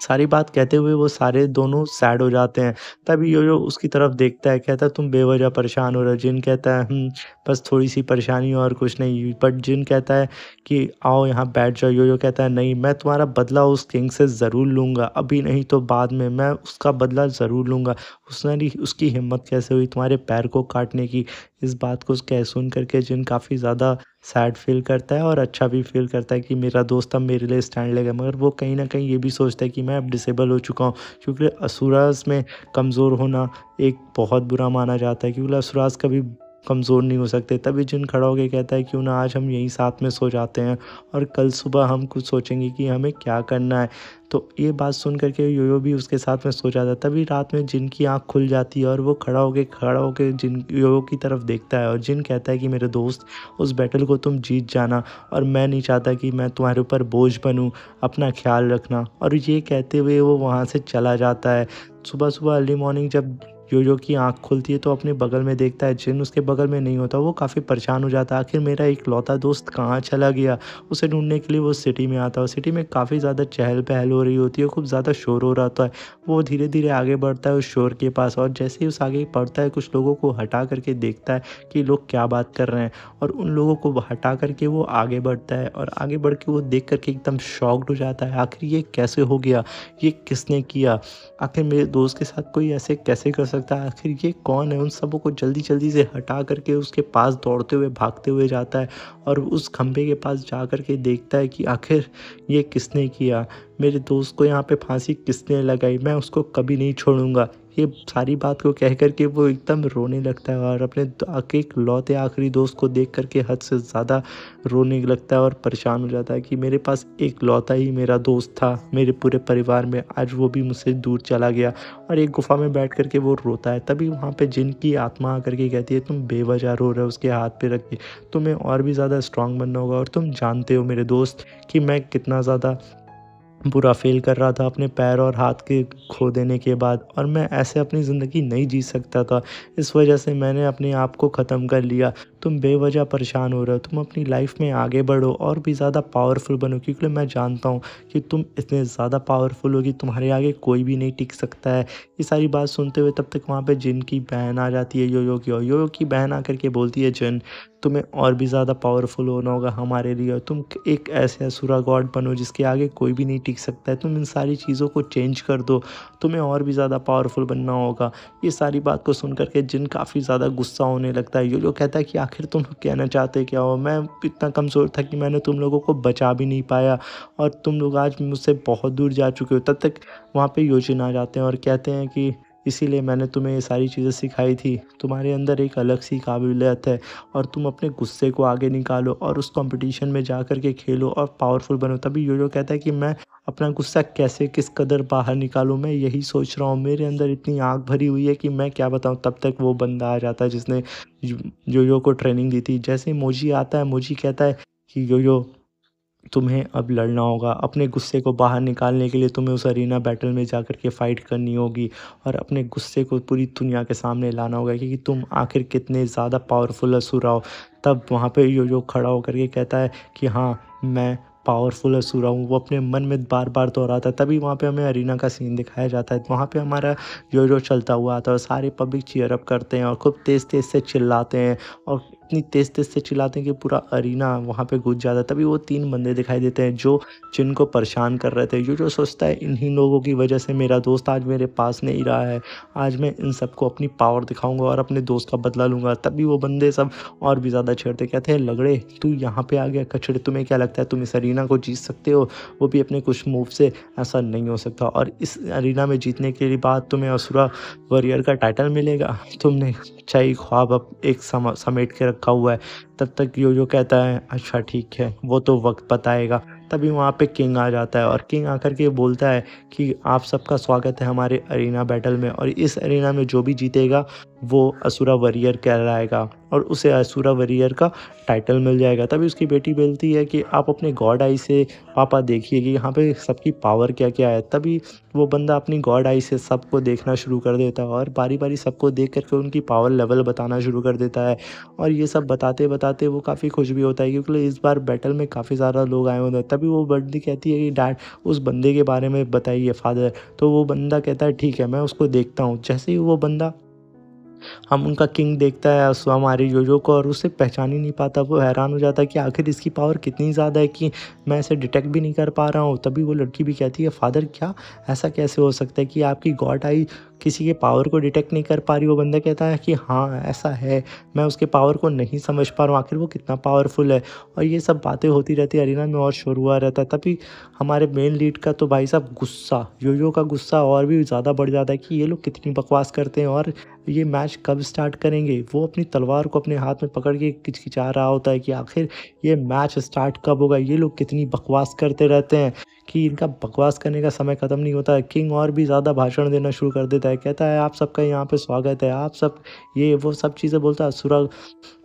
सारी बात कहते हुए वो सारे दोनों सैड हो जाते हैं। तभी योयो उसकी तरफ देखता है, कहता है तुम बेवजह परेशान हो रहे हो। जिन कहता है बस थोड़ी-सी परेशानी और कुछ नहीं। बट जिन कहता है कि आओ यहाँ बैठ जाओ। योयो कहता है नहीं, मैं तुम्हारा बदला उस किंग से ज़रूर लूँगा, अभी नहीं तो बाद में मैं उसका बदला ज़रूर लूँगा। उसने उसकी हिम्मत कैसे हुई तुम्हारे पैर को काटने की। इस बात को कह सुन कर के जिन काफ़ी ज़्यादा सैड फ़ील करता है और अच्छा भी फ़ील करता है कि मेरा दोस्त अब मेरे लिए स्टैंड लेगा, मगर वो कहीं न कहीं ये भी सोचता है कि मैं अब डिसेबल हो चुका हूँ, क्योंकि असुरास में कमज़ोर होना एक बहुत बुरा माना जाता है, क्योंकि असुरास कभी कमज़ोर नहीं हो सकते। तभी जिन खड़ा होके कहता है क्यों ना आज हम यहीं साथ में सो जाते हैं और कल सुबह हम कुछ सोचेंगे कि हमें क्या करना है। तो ये बात सुन कर के योयो भी उसके साथ में सो जाता है। तभी रात में जिन की आँख खुल जाती है और वो खड़ा होके जिन योयो की तरफ देखता है और जिन कहता है कि मेरे दोस्त उस बैटल को तुम जीत जाना और मैं नहीं चाहता कि मैं तुम्हारे ऊपर बोझ बनूँ, अपना ख़्याल रखना। और ये कहते हुए वो वहाँ से चला जाता है। सुबह-सुबह अर्ली मॉर्निंग जब योयो की आँख खुलती है तो अपने बगल में देखता है, जिन उसके बगल में नहीं होता। वो काफ़ी परेशान हो जाता है, आखिर मेरा इकलौता दोस्त कहाँ चला गया? उसे ढूँढने के लिए वो सिटी में आता है और सिटी में काफ़ी ज़्यादा चहल-पहल हो रही होती है, खूब ज़्यादा शोर हो रहा होता है। वो धीरे-धीरे आगे बढ़ता है उस शोर के पास और जैसे ही उस आगे बढ़ता है, कुछ लोगों को हटा करके देखता है कि लोग क्या बात कर रहे हैं और उन लोगों को हटा करके वो आगे बढ़ता है और आगे बढ़ के वो देख कर के एकदम शॉक्ड हो जाता है। आखिर ये कैसे हो गया? ये किसने किया? आखिर मेरे दोस्त के साथ कोई ऐसे कैसे कर सकता है? आखिर ये कौन है? उन सबों को जल्दी-जल्दी से हटा करके उसके पास दौड़ते हुए, भागते हुए जाता है और उस खंभे के पास जा कर के देखता है कि आखिर ये किसने किया? मेरे दोस्त को यहाँ पे फांसी किसने लगाई? मैं उसको कभी नहीं छोड़ूँगा। ये सारी बात को कह कर के वो एकदम रोने लगता है और अपने इकलौते आखिरी दोस्त को देख कर के हद से ज़्यादा रोने लगता है और परेशान हो जाता है कि मेरे पास इकलौता ही मेरा दोस्त था मेरे पूरे परिवार में, आज वो भी मुझसे दूर चला गया। और एक गुफ़ा में बैठ कर के वो रोता है। तभी वहाँ पे जिन की आत्मा आकर के कहती है तुम बेवजह रो रहे हो, उसके हाथ पे रख के। तुम्हें और भी ज़्यादा स्ट्रॉन्ग बनना होगा और तुम जानते हो मेरे दोस्त कि मैं कितना ज़्यादा पूरा फ़ेल कर रहा था अपने पैर और हाथ के खो देने के बाद, और मैं ऐसे अपनी ज़िंदगी नहीं जी सकता था। इस वजह से मैंने अपने आप को ख़त्म कर लिया। तुम बेवजह परेशान हो रहे हो, तुम अपनी लाइफ़ में आगे बढ़ो और भी ज़्यादा पावरफुल बनो, क्योंकि मैं जानता हूँ कि तुम इतने ज़्यादा पावरफुल हो कि तुम्हारे आगे कोई भी नहीं टिक सकता है। ये सारी बात सुनते हुए तब तक वहाँ पे जिन की बहन आ जाती है योयो की, और योयो की बहन आकर के बोलती है, जिन तुम्हें और भी ज़्यादा पावरफुल होना होगा हमारे लिए, और तुम एक ऐसे असुरा गॉड बनो जिसके आगे कोई भी नहीं टिक सकता है। तुम इन सारी चीज़ों को चेंज कर दो, तुम्हें और भी ज़्यादा पावरफुल बनना होगा। ये सारी बात को सुन कर के जिन काफ़ी ज़्यादा गुस्सा होने लगता है। योयो कहता है कि आखिर तुम कहना चाहते क्या हो? मैं इतना कमज़ोर था कि मैंने तुम लोगों को बचा भी नहीं पाया, और तुम लोग आज मुझसे बहुत दूर जा चुके हो। तब तक वहाँ पे योशिन आ जाते हैं और कहते हैं कि इसीलिए मैंने तुम्हें ये सारी चीज़ें सिखाई थी। तुम्हारे अंदर एक अलग सी काबिलियत है, और तुम अपने गुस्से को आगे निकालो और उस कॉम्पिटिशन में जा कर के खेलो और पावरफुल बनो। तभी योयो कहता है कि मैं अपना गुस्सा कैसे किस कदर बाहर निकालूँ, मैं यही सोच रहा हूँ। मेरे अंदर इतनी आग भरी हुई है कि मैं क्या बताऊँ। तब तक वो बंदा आ जाता है जिसने यो योयो को ट्रेनिंग दी थी। जैसे ही मोजी आता है, मोजी कहता है कि योयो, तुम्हें अब लड़ना होगा। अपने गुस्से को बाहर निकालने के लिए तुम्हें उस अरीना बैटल में जाकर के फ़ाइट करनी होगी, और अपने गुस्से को पूरी दुनिया के सामने लाना होगा, क्योंकि तुम आखिर कितने ज़्यादा पावरफुल असुरा हो। तब वहाँ पे योयो खड़ा होकर के कहता है कि हाँ, मैं पावरफुल असुरा हूँ। वो अपने मन में बार-बार दोहराता है। तभी वहाँ पे हमें अरीना का सीन दिखाया जाता है। वहाँ पे हमारा योयो चलता हुआ आता है और सारे पब्लिक चीयर अप करते हैं और खूब तेज़-तेज़ से चिल्लाते हैं, और इतनी तेज़-तेज़ से चिल्लाते हैं कि पूरा अरीना वहाँ पे गूंज जाता है। तभी वो 3 बंदे दिखाई देते हैं जो जिनको परेशान कर रहे थे। योयो सोचता है, इन्हीं लोगों की वजह से मेरा दोस्त आज मेरे पास नहीं रहा है। आज मैं इन सबको अपनी पावर दिखाऊँगा और अपने दोस्त का बदला लूँगा। तभी वो बंदे सब और भी ज़्यादा छेड़ते, कहते हैं, लगड़े तू यहाँ पे आ गया कचड़े, तुम्हें क्या लगता है तुम इस अरीना को जीत सकते हो? वो भी अपने कुछ मूव से। ऐसा नहीं हो सकता, और इस अरीना में जीतने के लिए बाद तुम्हें असुरा वॉरियर का टाइटल मिलेगा। तुमने सच्चाई ख्वाब अब एक समेट के रखा हुआ है। तब तक योयो कहता है, अच्छा ठीक है, वो तो वक्त बताएगा। तभी वहाँ पे किंग आ जाता है, और किंग आकर के बोलता है कि आप सबका स्वागत है हमारे अरीना बैटल में, और इस अरीना में जो भी जीतेगा वो असुरा वॉरियर कहलाएगा, और उसे असुरा वॉरियर का टाइटल मिल जाएगा। तभी उसकी बेटी बोलती है कि आप अपने गॉड आई से पापा देखिए कि यहाँ पे सबकी पावर क्या क्या है। तभी वो बंदा अपनी गॉड आई से सबको देखना शुरू कर देता है, और बारी बारी सबको देख करके उनकी पावर लेवल बताना शुरू कर देता है। और ये सब बताते बताते वो काफ़ी खुश भी होता है, क्योंकि इस बार बैटल में काफ़ी ज़्यादा लोग आए होते हैं। तभी वो बंदी कहती है कि डैड, उस बंदे के बारे में बताइए फादर। तो वो बंदा कहता है, ठीक है, मैं उसको देखता हूँ। जैसे ही वो बंदा हम उनका किंग देखता है हमारे योयो को, और उसे पहचान ही नहीं पाता। वो हैरान हो जाता है कि आखिर इसकी पावर कितनी ज़्यादा है कि मैं इसे डिटेक्ट भी नहीं कर पा रहा हूँ। तभी वो लड़की भी कहती है, फादर क्या, ऐसा कैसे हो सकता है कि आपकी गॉड आई किसी के पावर को डिटेक्ट नहीं कर पा रही? वो बंदा कहता है कि हाँ, ऐसा है, मैं उसके पावर को नहीं समझ पा रहा हूँ, आखिर वो कितना पावरफुल है। और ये सब बातें होती रहती है, अरीना में और शोर हुआ रहता है। तभी हमारे मेन लीड का तो भाई साहब गुस्सा, योयो का गुस्सा और भी ज़्यादा बढ़ जाता है कि ये लोग कितनी बकवास करते हैं, और ये मैच कब स्टार्ट करेंगे। वो अपनी तलवार को अपने हाथ में पकड़ के किचकिचा रहा होता है कि आखिर ये मैच स्टार्ट कब होगा। ये लोग कितनी बकवास करते रहते हैं कि इनका बकवास करने का समय ख़त्म नहीं होता है। किंग और भी ज़्यादा भाषण देना शुरू कर देता है, कहता है, आप सबका यहाँ पे स्वागत है, आप सब ये वो सब चीज़ें बोलता है। असुरा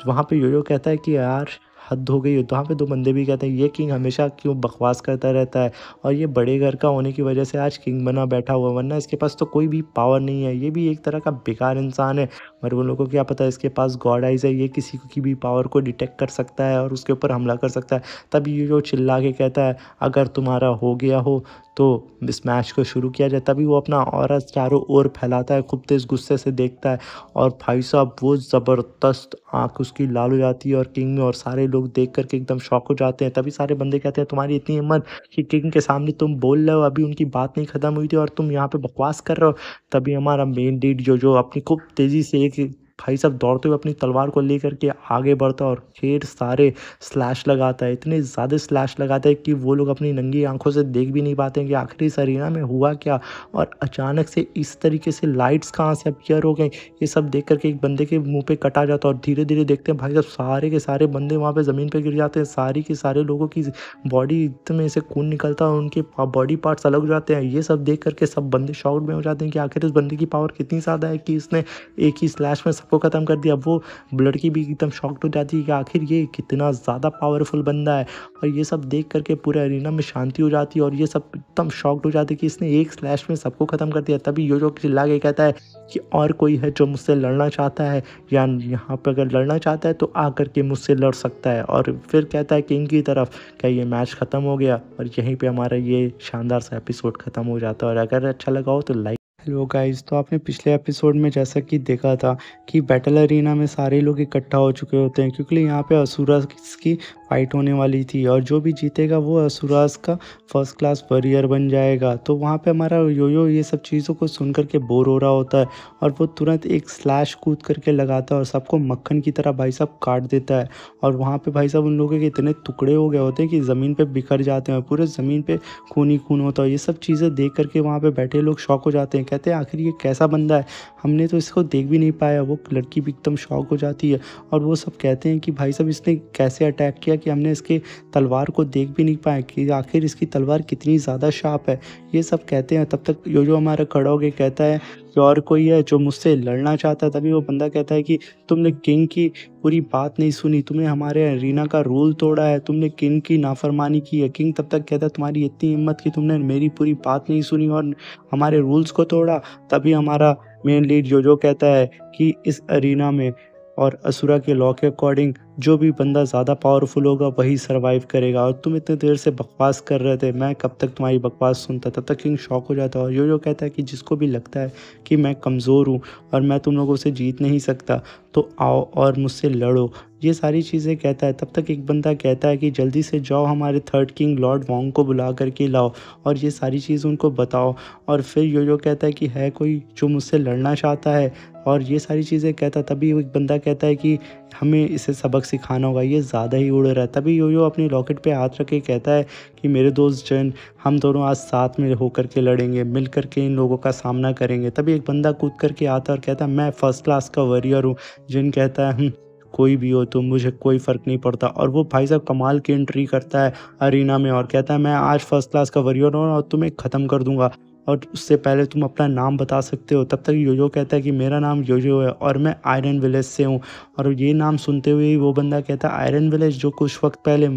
वहाँ पे योयो कहता है कि यार हद हो गई है। वहाँ पे 2 बंदे भी कहते हैं, ये किंग हमेशा क्यों बकवास करता रहता है, और ये बड़े घर का होने की वजह से आज किंग बना बैठा हुआ, वरना इसके पास तो कोई भी पावर नहीं है। ये भी एक तरह का बेकार इंसान है। पर वो लोगों को क्या पता इसके पास गॉड आइज़ है, ये किसी की भी पावर को डिटेक्ट कर सकता है और उसके ऊपर हमला कर सकता है। तब योयो चिल्ला के कहता है, अगर तुम्हारा हो गया हो तो इस मैच को शुरू किया जाए। तभी वो अपना ऑरा चारों ओर फैलाता है, खूब तेज़ गुस्से से देखता है, और भाई साहब वो ज़बरदस्त आँख उसकी लाल हो जाती है, और किंग और सारे लोग देख कर के एकदम शॉक हो जाते हैं। तभी सारे बंदे कहते हैं, तुम्हारी इतनी हिम्मत कि किंग के सामने तुम बोल रहे हो, अभी उनकी बात नहीं खत्म हुई थी और तुम यहाँ पे बकवास कर रहे हो। तभी हमारा मेन लीड जो अपनी खूब तेज़ी से एक भाई साहब दौड़ते हुए अपनी तलवार को लेकर के आगे बढ़ता है, और ढेर सारे स्लैश लगाता है। इतने ज़्यादा स्लैश लगाता है कि वो लोग अपनी नंगी आँखों से देख भी नहीं पाते हैं कि आखिर इस अरीना में हुआ क्या, और अचानक से इस तरीके से लाइट्स कहाँ से अपीयर हो गई। ये सब देख कर के एक बंदे के मुँह पे कट आ जाता है, और धीरे-धीरे देखते हैं भाई साहब सारे के सारे बंदे वहाँ पे ज़मीन पे गिर जाते हैं। सारी के सारे लोगों की बॉडी में से खून निकलता है, और उनके बॉडी पार्ट्स अलग हो जाते हैं। ये सब देख कर के सब बंदे शॉक्ड में हो जाते हैं कि आखिर इस बंदे की पावर कितनी ज़्यादा है कि इसने एक ही स्लैश में सबको ख़त्म कर दिया। वो लड़की भी एकदम शॉक्ड हो जाती है कि आखिर ये कितना ज़्यादा पावरफुल बंदा है, और ये सब देख करके पूरे अरीना में शांति हो जाती है और ये सब एकदम शॉक्ड हो जाते हैं कि इसने एक स्लैश में सबको ख़त्म कर दिया। तभी योयो चिल्ला के कहता है कि और कोई है जो मुझसे लड़ना चाहता है, या यहाँ पे अगर लड़ना चाहता है तो आ करके मुझसे लड़ सकता है। और फिर कहता है किंग की तरफ, क्या ये मैच ख़त्म हो गया, और यहीं पे हमारा ये शानदार सा एपिसोड ख़त्म हो जाता है। और अगर अच्छा लगा हो तो लाइक। हेलो गाइस, तो आपने पिछले एपिसोड में जैसा कि देखा था कि बैटल अरीना में सारे लोग इकट्ठा हो चुके होते हैं, क्योंकि यहाँ पे असुरास की फाइट होने वाली थी और जो भी जीतेगा वो असुरास का फर्स्ट क्लास वॉरियर बन जाएगा। तो वहाँ पे हमारा योयो ये सब चीज़ों को सुन करके बोर हो रहा होता है और वो तुरंत एक स्लैश कूद करके लगाता है और सबको मक्खन की तरह भाई साहब काट देता है। और वहाँ पे भाई साहब उन लोगों के इतने टुकड़े हो गए होते हैं कि ज़मीन पे बिखर जाते हैं, पूरे ज़मीन पे खून ही खून होता है। ये सब चीज़ें देख करके वहाँ पे बैठे लोग शॉक हो जाते हैं, कहते हैं आखिर ये कैसा बंदा है, हमने तो इसको देख भी नहीं पाया। वो लड़की भी एकदम शॉक हो जाती है और वो सब कहते हैं कि भाई साहब इसने कैसे अटैक किया कि हमने इसके तलवार को देख भी नहीं पाए, कि आखिर इसकी तलवार कितनी ज़्यादा शार्प है। ये सब कहते हैं। तब तक योयो हमारा खड़ा होकर कहता है कि और कोई है जो मुझसे लड़ना चाहता है। तभी वो बंदा कहता है कि तुमने किंग की पूरी बात नहीं सुनी, तुमने हमारे अरीना का रूल तोड़ा है, तुमने किंग की नाफरमानी की है। किंग तब तक कहता है तुम्हारी इतनी हिम्मत कि तुमने मेरी पूरी बात नहीं सुनी और हमारे रूल्स को तोड़ा। तभी हमारा मेन लीड जोजो कहता है कि इस अरीना में और असुरा के लॉ के अकॉर्डिंग जो भी बंदा ज़्यादा पावरफुल होगा वही सर्वाइव करेगा, और तुम इतने देर से बकवास कर रहे थे, मैं कब तक तुम्हारी बकवास सुनता। तब तक किंग शॉक हो जाता है और यो कहता है कि जिसको भी लगता है कि मैं कमज़ोर हूँ और मैं तुम लोगों से जीत नहीं सकता तो आओ और मुझसे लड़ो, ये सारी चीज़ें कहता है। तब तक एक बंदा कहता है कि जल्दी से जाओ हमारे थर्ड किंग लॉर्ड वोंग को बुला करके लाओ और ये सारी चीज़ उनको बताओ। और फिर यो कहता है कि है कोई जो मुझसे लड़ना चाहता है, और ये सारी चीज़ें कहता। तभी एक बंदा कहता है कि हमें इसे सबक सिखाना होगा, ये ज़्यादा ही उड़ रहा है। तभी यो अपनी रॉकेट पे हाथ रख के कहता है कि मेरे दोस्त जन, हम दोनों आज साथ में होकर के लड़ेंगे, मिल कर के इन लोगों का सामना करेंगे। तभी एक बंदा कूद करके आता है और कहता है मैं फर्स्ट क्लास का वॉरियर हूँ। जिन कहता है कोई भी हो तुम, मुझे कोई फ़र्क नहीं पड़ता। और वो भाई साहब कमाल की एंट्री करता है अरीना में और कहता है मैं आज फर्स्ट क्लास का वॉरियर हूँ और तुम्हें ख़त्म कर दूंगा, और उससे पहले तुम अपना नाम बता सकते हो। तब तक योयो कहता है कि मेरा नाम योयो है और मैं आयरन विलेज से हूँ। और ये नाम सुनते हुए ही वो बंदा कहता है आयरन विलेज, जो कुछ वक्त पहले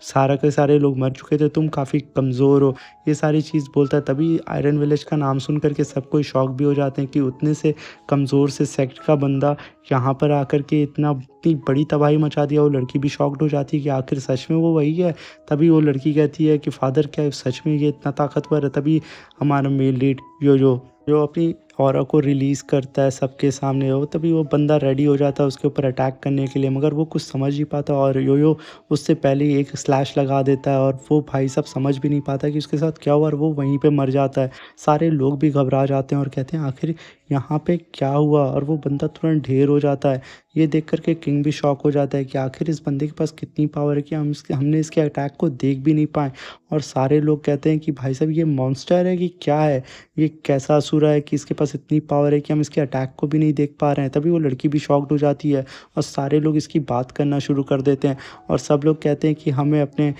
सारा के सारे लोग मर चुके थे, तुम काफ़ी कमज़ोर हो, ये सारी चीज़ बोलता है। तभी आयरन विलेज का नाम सुन करके सब कोई शॉक भी हो जाते हैं कि उतने से कमज़ोर से सेक्ट का बंदा यहाँ पर आकर के इतनी बड़ी तबाही मचा दिया। वो लड़की भी शॉक्ड हो जाती है कि आखिर सच में वो वही है। तभी वो लड़की कहती है कि फादर क्या सच में ये इतना ताकतवर है। तभी हमारा मेल लीड जो अपनी ऑरा को रिलीज़ करता है सबके सामने हो, तभी वो बंदा रेडी हो जाता है उसके ऊपर अटैक करने के लिए, मगर वो कुछ समझ नहीं पाता और योयो उससे पहले ही एक स्लैश लगा देता है और वो भाई सब समझ भी नहीं पाता कि उसके साथ क्या हुआ और वो वहीं पे मर जाता है। सारे लोग भी घबरा जाते हैं और कहते हैं आखिर यहाँ पे क्या हुआ, और वो बंदा तुरंत ढेर हो जाता है। ये देख करके किंग भी शॉक हो जाता है कि आखिर इस बंदे के पास कितनी पावर है कि हमने इसके अटैक को देख भी नहीं पाए। और सारे लोग कहते हैं कि भाई साहब ये मॉन्स्टर है कि क्या है, ये कैसा असुर है कि इसके पास इतनी पावर है कि हम इसके अटैक को भी नहीं देख पा रहे हैं। तभी वो लड़की भी शॉक्ड हो जाती है और सारे लोग इसकी बात करना शुरू कर देते हैं और सब लोग कहते हैं कि हमें अपने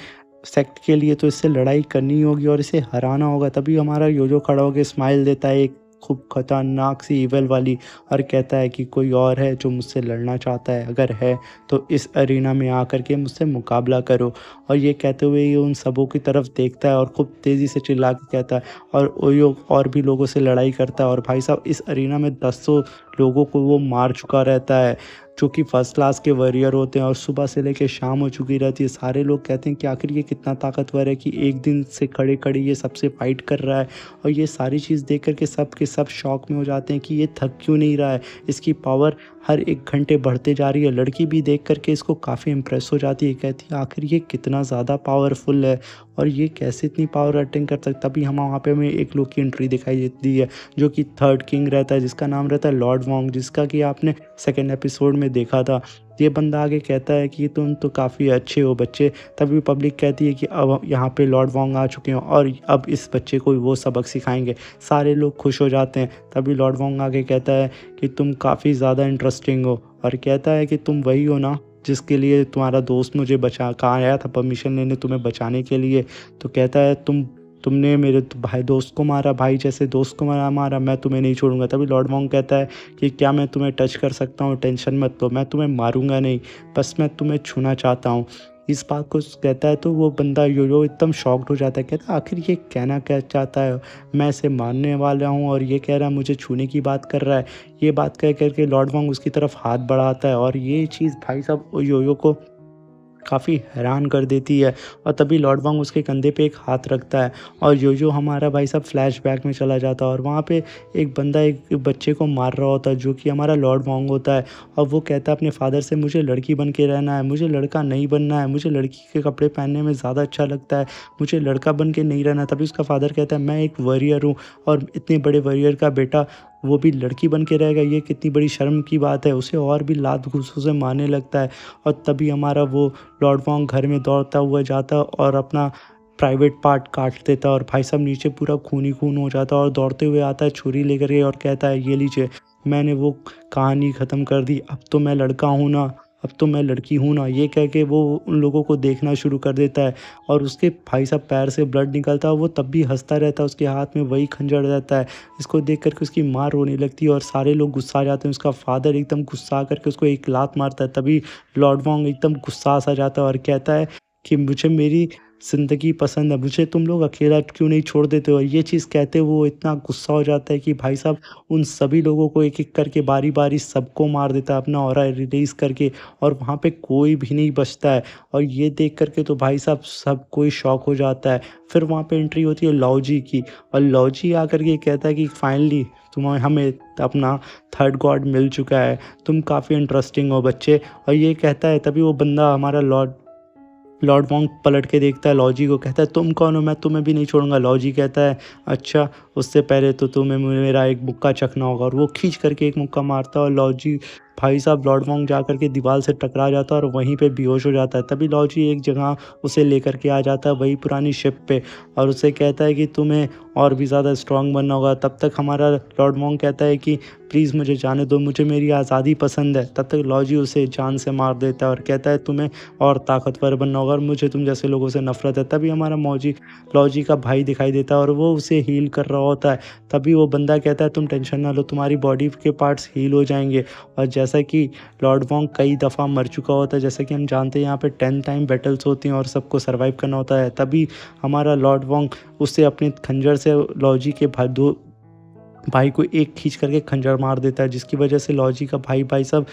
सेक्ट के लिए तो इससे लड़ाई करनी होगी और इसे हराना होगा। तभी हमारा योजो खड़ा होकर स्माइल देता है एक खूब खतरनाक सी इवल वाली, और कहता है कि कोई और है जो मुझसे लड़ना चाहता है, अगर है तो इस अरीना में आकर के मुझसे मुकाबला करो। और ये कहते हुए ये उन सबों की तरफ देखता है और खूब तेज़ी से चिल्ला के कहता है, और ओयो और भी लोगों से लड़ाई करता है। और भाई साहब इस अरीना में 200 लोगों को वो मार चुका रहता है जो कि फर्स्ट क्लास के वॉरियर होते हैं, और सुबह से लेकर शाम हो चुकी रहती है। सारे लोग कहते हैं कि आखिर ये कितना ताकतवर है कि एक दिन से खड़े खड़े ये सबसे फाइट कर रहा है। और ये सारी चीज़ देख कर के सब के सब शौक में हो जाते हैं कि ये थक क्यों नहीं रहा है, इसकी पावर हर एक घंटे बढ़ते जा रही है। लड़की भी देख करके इसको काफ़ी इम्प्रेस हो जाती है, कहती है आखिर ये कितना ज़्यादा पावरफुल है और ये कैसे इतनी पावर अटेन कर सकता। तभी हम वहाँ पे हमें एक लोग की एंट्री दिखाई देती है जो कि थर्ड किंग रहता है, जिसका नाम रहता है लॉर्ड वोंग, जिसका कि आपने सेकेंड एपिसोड में देखा था। ये बंदा आगे कहता है कि तुम तो काफ़ी अच्छे हो बच्चे। तभी पब्लिक कहती है कि अब यहाँ पे लॉर्ड वोंग आ चुके हैं और अब इस बच्चे को वो सबक सिखाएंगे। सारे लोग खुश हो जाते हैं। तभी लॉर्ड वोंग आगे कहता है कि तुम काफ़ी ज़्यादा इंटरेस्टिंग हो, और कहता है कि तुम वही हो ना जिसके लिए तुम्हारा दोस्त मुझे बचा कहाँ आया था परमिशन लेने तुम्हें बचाने के लिए। तो कहता है तुमने मेरे भाई दोस्त को मारा, भाई जैसे दोस्त को मारा, मैं तुम्हें नहीं छोड़ूँगा। तभी लॉर्ड वोंग कहता है कि क्या मैं तुम्हें टच कर सकता हूँ? टेंशन मत लो, मैं तुम्हें मारूँगा नहीं, बस मैं तुम्हें छूना चाहता हूँ। इस बात को कहता है तो वो बंदा यो-यो एकदम शॉक्ड हो जाता है, कहता है आखिर ये कहना क्या चाहता है? मैं इसे मारने वाला हूँ और ये कह रहा है मुझे छूने की बात कर रहा है। ये बात कह कर के लॉर्ड वोंग उसकी तरफ हाथ बढ़ाता है और ये चीज़ भाई साहब यो-यो को काफ़ी हैरान कर देती है। और तभी लॉर्ड वोंग उसके कंधे पे एक हाथ रखता है और यो-यो हमारा भाई साहब फ्लैशबैक में चला जाता है और वहाँ पे एक बंदा एक बच्चे को मार रहा होता है जो कि हमारा लॉर्ड वोंग होता है। और वो कहता है अपने फादर से मुझे लड़की बन के रहना है, मुझे लड़का नहीं बनना है, मुझे लड़की के कपड़े पहनने में ज़्यादा अच्छा लगता है, मुझे लड़का बन के नहीं रहना। तभी उसका फादर कहता है मैं एक वॉरियर हूँ और इतने बड़े वॉरियर का बेटा वो भी लड़की बन के रहेगा, ये कितनी बड़ी शर्म की बात है। उसे और भी लात घूँसों से मारने लगता है और तभी हमारा वो लॉर्ड वोंग घर में दौड़ता हुआ जाता और अपना प्राइवेट पार्ट काट देता और भाई साहब नीचे पूरा खून ही खून हो जाता और दौड़ते हुए आता है छुरी लेकर के और कहता है ये लीजिए, मैंने वो कहानी ख़त्म कर दी, अब तो मैं लड़का हूँ ना, अब तो मैं लड़की हूँ ना। ये कह के वो उन लोगों को देखना शुरू कर देता है और उसके भाई साहब पैर से ब्लड निकलता है, वो तब भी हंसता रहता है, उसके हाथ में वही खंजर रहता है। इसको देख कर के उसकी माँ रोने लगती है और सारे लोग गुस्सा आ जाते हैं। उसका फादर एकदम गुस्सा करके उसको एक लात मारता है। तभी लॉर्ड वोंग एकदम गुस्सा सा जाता है और कहता है कि मुझे मेरी ज़िंदगी पसंद है, मुझे तुम लोग अकेला क्यों नहीं छोड़ देते हो? ये चीज़ कहते वो इतना गुस्सा हो जाता है कि भाई साहब उन सभी लोगों को एक-एक करके बारी-बारी सबको मार देता है अपना ऑरा रिलीज़ करके और वहाँ पे कोई भी नहीं बचता है। और ये देख कर के तो भाई साहब सब कोई शॉक हो जाता है। फिर वहाँ पे एंट्री होती है लाओ जी की और लाओ जी आकर के कहता है कि फाइनली तुम्हें हमें अपना थर्ड गॉड मिल चुका है, तुम काफ़ी इंटरेस्टिंग हो बच्चे। और ये कहता है तभी वो बंदा हमारा लॉर्ड वोंग पलट के देखता है लॉजी को, कहता है तुम कौन हो? मैं तुम्हें भी नहीं छोड़ूंगा। लॉजी कहता है अच्छा, उससे पहले तो तुम्हें मेरा एक मुक्का चखना होगा और वो खींच करके एक मुक्का मारता है और लॉजी भाई साहब लॉर्ड वोंग जा कर के दीवार से टकरा जाता है और वहीं पे बेहोश हो जाता है। तभी लॉजी एक जगह उसे लेकर के आ जाता है वही पुरानी शिप पे और उसे कहता है कि तुम्हें और भी ज़्यादा स्ट्रांग बनना होगा। तब तक हमारा लॉर्ड वोंग कहता है कि प्लीज़ मुझे जाने दो, मुझे मेरी आज़ादी पसंद है। तब तक लॉजी उसे जान से मार देता है और कहता है तुम्हें और ताकतवर बनना होगा और मुझे तुम जैसे लोगों से नफ़रत है। तभी हमारा लॉजी का भाई दिखाई देता है और वो उसे हील कर रहा होता है। तभी वो बंदा कहता है तुम टेंशन ना लो, तुम्हारी बॉडी के पार्ट्स हील हो जाएंगे। और जैसा कि लॉर्ड वोंग कई दफ़ा मर चुका होता है, जैसा कि हम जानते हैं यहाँ पे 10 टाइम बैटल्स होती हैं और सबको सर्वाइव करना होता है। तभी हमारा लॉर्ड वोंग उससे अपने खंजर से लॉजी के दो भाई को एक खींच करके खंजर मार देता है, जिसकी वजह से लॉजी का भाई साहब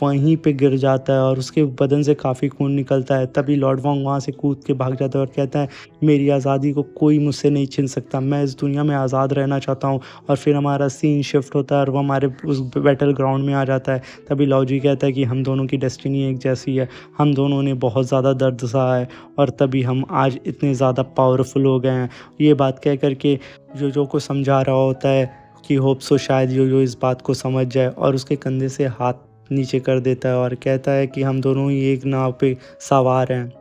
वहीं पे गिर जाता है और उसके बदन से काफ़ी खून निकलता है। तभी लॉर्ड वोंग वहाँ से कूद के भाग जाता है और कहता है मेरी आज़ादी को कोई मुझसे नहीं छीन सकता, मैं इस दुनिया में आज़ाद रहना चाहता हूँ। और फिर हमारा सीन शिफ्ट होता है और वो हमारे उस बैटल ग्राउंड में आ जाता है। तभी लॉजी कहता है कि हम दोनों की डेस्टिनी एक जैसी है, हम दोनों ने बहुत ज़्यादा दर्द सहा है और तभी हम आज इतने ज़्यादा पावरफुल हो गए हैं। ये बात कह कर के जो को समझा रहा होता है कि होप सो शायद यो इस बात को समझ जाए और उसके कंधे से हाथ नीचे कर देता है और कहता है कि हम दोनों ही एक नाव पे सवार हैं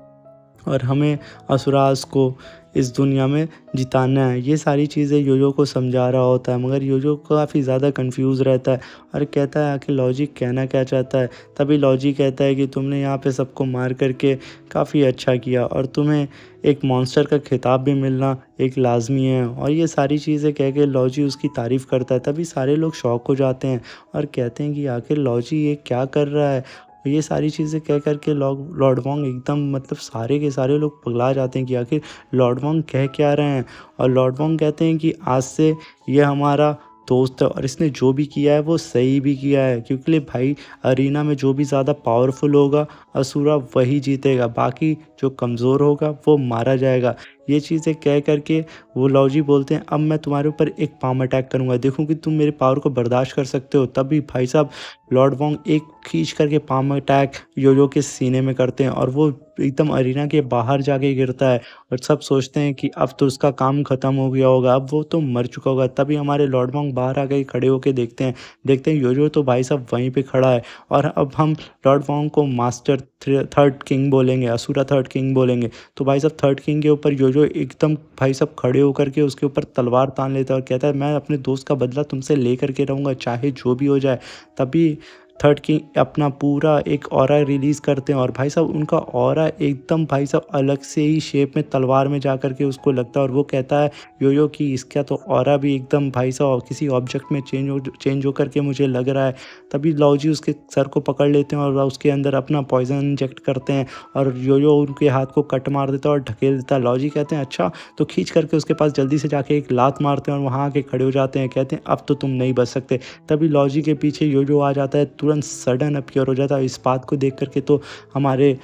और हमें असुराज को इस दुनिया में जिताना है। ये सारी चीज़ें योयो को समझा रहा होता है मगर योयो काफ़ी ज़्यादा कंफ्यूज रहता है और कहता है आखिर लॉजिक कहना क्या चाहता है। तभी लॉजिक कहता है कि तुमने यहाँ पे सबको मार करके काफ़ी अच्छा किया और तुम्हें एक मॉन्स्टर का खिताब भी मिलना एक लाजमी है। और ये सारी चीज़ें कह के लॉजी उसकी तारीफ़ करता है। तभी सारे लोग शॉक हो जाते हैं और कहते हैं कि आखिर लॉजी ये क्या कर रहा है। ये सारी चीज़ें कह कर के लॉर्ड वोंग एकदम मतलब सारे के सारे लोग पगला जाते हैं कि आखिर लॉर्ड वोंग कह क्या रहे हैं। और लॉर्ड वोंग कहते हैं कि आज से ये हमारा दोस्त है और इसने जो भी किया है वो सही भी किया है, क्योंकि भाई अरीना में जो भी ज़्यादा पावरफुल होगा असुरा वही जीतेगा, बाकी जो कमज़ोर होगा वो मारा जाएगा। ये चीज़ें कह कर के वो लॉजी बोलते हैं अब मैं तुम्हारे ऊपर एक पाम अटैक करूँगा, देखूँ कि तुम मेरे पावर को बर्दाश्त कर सकते हो। तभी भाई साहब लॉर्ड वोंग एक खींच करके पाम अटैक योयो के सीने में करते हैं और वो एकदम अरीना के बाहर जाके गिरता है और सब सोचते हैं कि अब तो उसका काम ख़त्म हो गया होगा, अब वो तो मर चुका होगा। तभी हमारे लॉर्ड वोंग बाहर आके खड़े होके देखते हैं योयो तो भाई साहब वहीं पे खड़ा है। और अब हम लॉर्ड वोंग को मास्टर थर्ड किंग बोलेंगे, असुरा थर्ड किंग बोलेंगे। तो भाई साहब थर्ड किंग के ऊपर योयो एकदम भाई साहब खड़े होकर के उसके ऊपर तलवार तान लेता है और कहता है मैं अपने दोस्त का बदला तुमसे ले करके रहूँगा चाहे जो भी हो जाए। तभी थर्ड किंग अपना पूरा एक ऑरा रिलीज़ करते हैं और भाई साहब उनका ऑरा एकदम भाई साहब अलग से ही शेप में तलवार में जा कर के उसको लगता है और वो कहता है योयो कि इसका तो ऑरा भी एकदम भाई साहब किसी ऑब्जेक्ट में चेंज हो करके मुझे लग रहा है। तभी लॉजी उसके सर को पकड़ लेते हैं और उसके अंदर अपना पॉइजन इंजेक्ट करते हैं और योयो उनके हाथ को कट मार देता है और ढकेल देता है। लॉजी कहते हैं अच्छा, तो खींच करके उसके पास जल्दी से जाके एक लात मारते हैं और वहाँ आके खड़े हो जाते हैं। कहते हैं अब तो तुम नहीं बच सकते। तभी लॉजी के पीछे योयो आ जाता है, तुरंत सडन अपीयर हो जाता है। इस बात को देख करके तो हमारे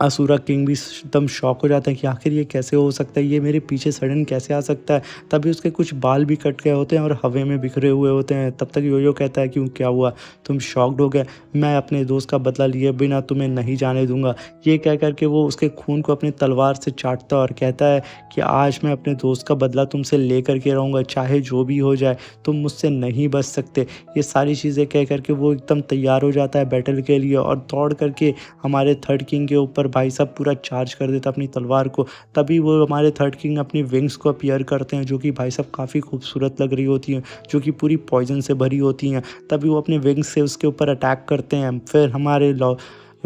असुरा किंग भी एकदम शॉक हो जाते हैं कि आखिर ये कैसे हो सकता है, ये मेरे पीछे सडन कैसे आ सकता है। तभी उसके कुछ बाल भी कट गए होते हैं और हवा में बिखरे हुए होते हैं। तब तक योयो कहता है क्यों, क्या हुआ, तुम शॉक्ड हो गए, मैं अपने दोस्त का बदला लिए बिना तुम्हें नहीं जाने दूंगा। ये कह करके वो उसके खून को अपनी तलवार से चाटता है और कहता है कि आज मैं अपने दोस्त का बदला तुमसे ले करके रहूँगा, चाहे जो भी हो जाए, तुम मुझसे नहीं बच सकते। ये सारी चीज़ें कह करके वो एकदम तैयार हो जाता है बैटल के लिए और दौड़ करके हमारे थर्ड किंग के ऊपर भाई साहब पूरा चार्ज कर देता अपनी तलवार को। तभी वो हमारे थर्ड किंग अपनी विंग्स को अपीयर करते हैं जो कि भाई साहब काफ़ी खूबसूरत लग रही होती हैं, जो कि पूरी पॉइजन से भरी होती हैं। तभी वो अपने विंग्स से उसके ऊपर अटैक करते हैं। फिर हमारे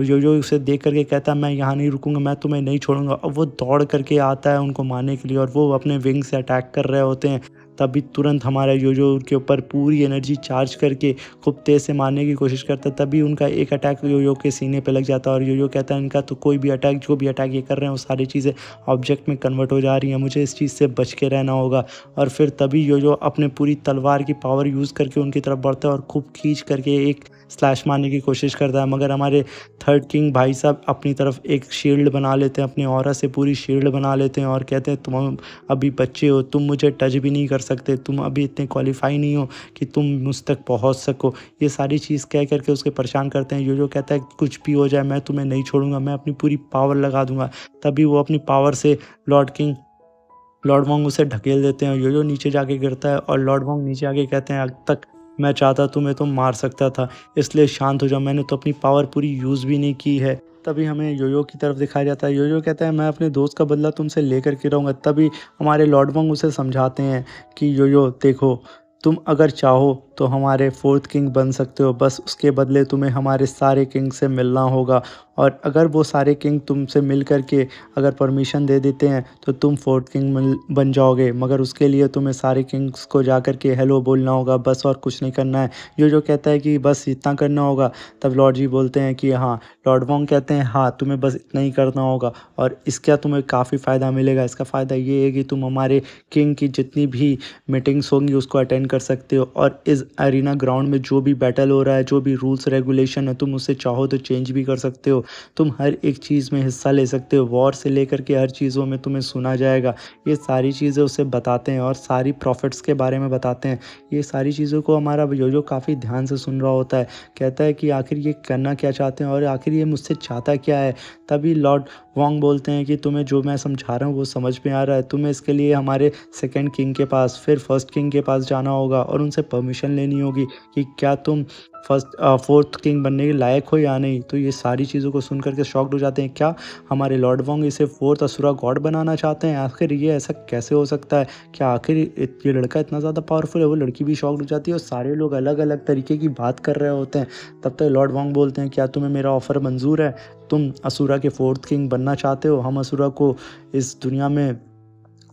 योयो उसे देख करके कहता है मैं यहाँ नहीं रुकूंगा, मैं तुम्हें नहीं छोड़ूंगा। अब वो दौड़ करके आता है उनको मारने के लिए और वो अपने विंग से अटैक कर रहे होते हैं। तभी तुरंत हमारा योयो उनके ऊपर पूरी एनर्जी चार्ज करके खूब तेज़ से मारने की कोशिश करता है। तभी उनका एक अटैक योयो के सीने पे लग जाता है और योयो कहता है इनका तो कोई भी अटैक, जो भी अटैक ये कर रहे हैं वो सारी चीज़ें ऑब्जेक्ट में कन्वर्ट हो जा रही हैं, मुझे इस चीज़ से बच के रहना होगा। और फिर तभी योयो अपने पूरी तलवार की पावर यूज़ करके उनकी तरफ बढ़ता है और खूब खींच करके एक स्लैश मारने की कोशिश करता है। मगर हमारे थर्ड किंग भाई साहब अपनी तरफ एक शील्ड बना लेते हैं, अपनी ऑरा से पूरी शील्ड बना लेते हैं और कहते हैं तुम अभी बच्चे हो, तुम मुझे टच भी नहीं कर सकते, तुम अभी इतने क्वालिफाई नहीं हो कि तुम मुझ तक पहुंच सको। ये सारी चीज़ कह करके उसके परेशान करते हैं। योयो कहता है कुछ भी हो जाए मैं तुम्हें नहीं छोड़ूंगा, मैं अपनी पूरी पावर लगा दूंगा। तभी वो अपनी पावर से लॉर्ड वोंग उसे ढकेल देते हैं। योयो नीचे जाके गिरता है और लॉर्ड वोंग नीचे आके कहते हैं अब तक मैं चाहता तुम्हें तो मार सकता था, इसलिए शांत हो जाओ, मैंने तो अपनी पावर पूरी यूज़ भी नहीं की है। तभी हमें योयो की तरफ दिखाया जाता है। योयो कहता है मैं अपने दोस्त का बदला तुमसे लेकर के रहूँगा। तभी हमारे लॉर्ड वोंग उसे समझाते हैं कि योयो देखो, तुम अगर चाहो तो हमारे फोर्थ किंग बन सकते हो, बस उसके बदले तुम्हें हमारे सारे किंग से मिलना होगा। और अगर वो सारे किंग तुमसे मिल कर के अगर परमिशन दे देते हैं तो तुम फोर्थ किंग बन जाओगे, मगर उसके लिए तुम्हें सारे किंग्स को जा कर के हेलो बोलना होगा, बस और कुछ नहीं करना है। ये जो कहता है कि बस इतना करना होगा। तब लॉर्ड जी बोलते हैं कि हाँ, लॉर्ड वोंग कहते हैं हाँ तुम्हें बस इतना ही करना होगा और इसका तुम्हें काफ़ी फ़ायदा मिलेगा। इसका फ़ायदा ये है कि तुम हमारे किंग की जितनी भी मीटिंग्स होंगी उसको अटेंड कर सकते हो और इस एरिना ग्राउंड में जो भी बैटल हो रहा है, जो भी रूल्स रेगुलेशन है, तुम उससे चाहो तो चेंज भी कर सकते हो। तुम हर एक चीज़ में हिस्सा ले सकते हो, वॉर से लेकर के हर चीज़ों में तुम्हें सुना जाएगा। ये सारी चीज़ें उसे बताते हैं और सारी प्रॉफिट्स के बारे में बताते हैं। ये सारी चीज़ों को हमारा योयो काफ़ी ध्यान से सुन रहा होता है। कहता है कि आखिर ये करना क्या चाहते हैं और आखिर ये मुझसे चाहता क्या है। तभी लॉर्ड वोंग बोलते हैं कि तुम्हें जो मैं समझा रहा हूँ वो समझ में आ रहा है, तुम्हें इसके लिए हमारे सेकंड किंग के पास फिर फर्स्ट किंग के पास जाना होगा और उनसे परमिशन लेनी होगी कि क्या तुम फोर्थ किंग बनने के लायक हो या नहीं। तो ये सारी चीज़ों को सुन करके शॉक्ड हो जाते हैं। क्या हमारे लॉर्ड वोंग इसे फोर्थ असुरा गॉड बनाना चाहते हैं? आखिर ये ऐसा कैसे हो सकता है? क्या आखिर ये लड़का इतना ज़्यादा पावरफुल है? वो लड़की भी शॉक्ड हो जाती है और सारे लोग अलग अलग तरीके की बात कर रहे होते हैं। तब तक लॉर्ड वोंग बोलते हैं क्या तुम्हें मेरा ऑफ़र मंजूर है? तुम असुरा के फोर्थ किंग बनना चाहते हो? हम असुरा को इस दुनिया में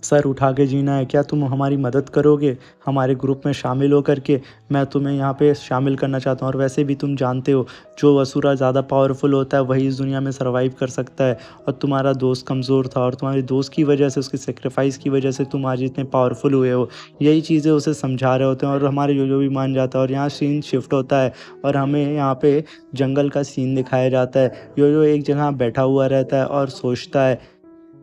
सर उठा के जीना है, क्या तुम हमारी मदद करोगे? हमारे ग्रुप में शामिल होकर के मैं तुम्हें यहाँ पे शामिल करना चाहता हूँ। और वैसे भी तुम जानते हो जो असुरा ज़्यादा पावरफुल होता है वही इस दुनिया में सर्वाइव कर सकता है और तुम्हारा दोस्त कमज़ोर था और तुम्हारे दोस्त की वजह से, उसके सेक्रीफाइस की वजह से तुम आज इतने पावरफुल हुए हो। यही चीज़ें उसे समझा रहे होते हैं और हमारे योयो भी मान जाता है और यहाँ सीन शिफ्ट होता है और हमें यहाँ पे जंगल का सीन दिखाया जाता है। योयो एक जगह बैठा हुआ रहता है और सोचता है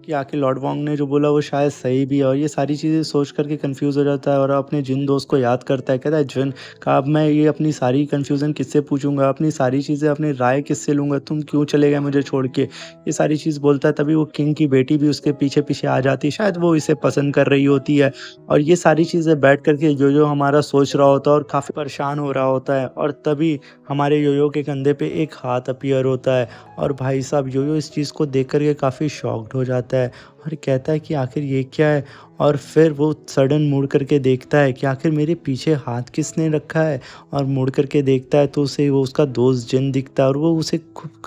कि आखिर लॉर्ड वोंग ने जो बोला वो शायद सही भी है और ये सारी चीज़ें सोच करके कंफ्यूज हो जाता है और अपने जिन दोस्त को याद करता है। कहता है जिन का अब मैं ये अपनी सारी कंफ्यूजन किससे पूछूंगा, अपनी सारी चीज़ें अपनी राय किससे लूँगा, तुम क्यों चले गए मुझे छोड़ के, ये सारी चीज़ बोलता है। तभी वो किंग की बेटी भी उसके पीछे पीछे आ जाती है, शायद वो इसे पसंद कर रही होती है और ये सारी चीज़ें बैठ करके जो हमारा सोच रहा होता है और काफ़ी परेशान हो रहा होता है। और तभी हमारे योयो के कंधे पे एक हाथ अपीयर होता है और भाई साहब योयो इस चीज़ को देख कर के काफ़ी शॉक्ड हो जाता है। और कहता है कि आखिर ये क्या है? और फिर वो सडन मुड़ करके देखता है कि आखिर मेरे पीछे हाथ किसने रखा है? और मुड़ करके देखता है तो उसे वो उसका दोस्त जिन दिखता है और वो उसे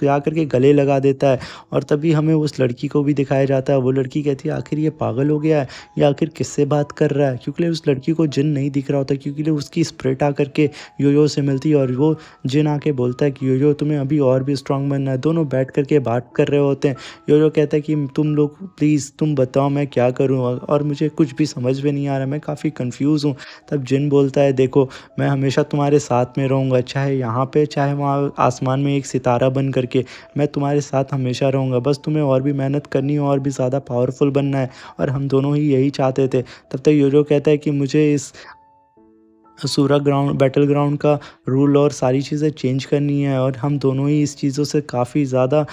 जा करके गले लगा देता है। और तभी हमें उस लड़की को भी दिखाया जाता है। वो लड़की कहती है आखिर ये पागल हो गया है या आखिर किससे बात कर रहा है? क्योंकि उस लड़की को जिन नहीं दिख रहा होता, क्योंकि उसकी स्प्रिट आकर के योयो से मिलती है और वो जिन आके बोलता है कि योयो तुम्हें अभी और भी स्ट्रांग बनना है। दोनों बैठ करके बात कर रहे होते हैं। योयो कहता है कि तुम लोग प्लीज़ तुम बताओ मैं क्या करूँ, और मुझे कुछ भी समझ में नहीं आ रहा, मैं काफ़ी कंफ्यूज हूँ। तब जिन बोलता है देखो मैं हमेशा तुम्हारे साथ में रहूँगा, चाहे यहाँ पे चाहे वहाँ आसमान में एक सितारा बन करके, मैं तुम्हारे साथ हमेशा रहूँगा। बस तुम्हें और भी मेहनत करनी है और भी ज़्यादा पावरफुल बनना है, और हम दोनों ही यही चाहते थे। तब तक योयो कहता है कि मुझे इस सूरा ग्राउंड बैटल ग्राउंड का रूल और सारी चीज़ें चेंज करनी है, और हम दोनों ही इस चीज़ों से काफ़ी ज़्यादा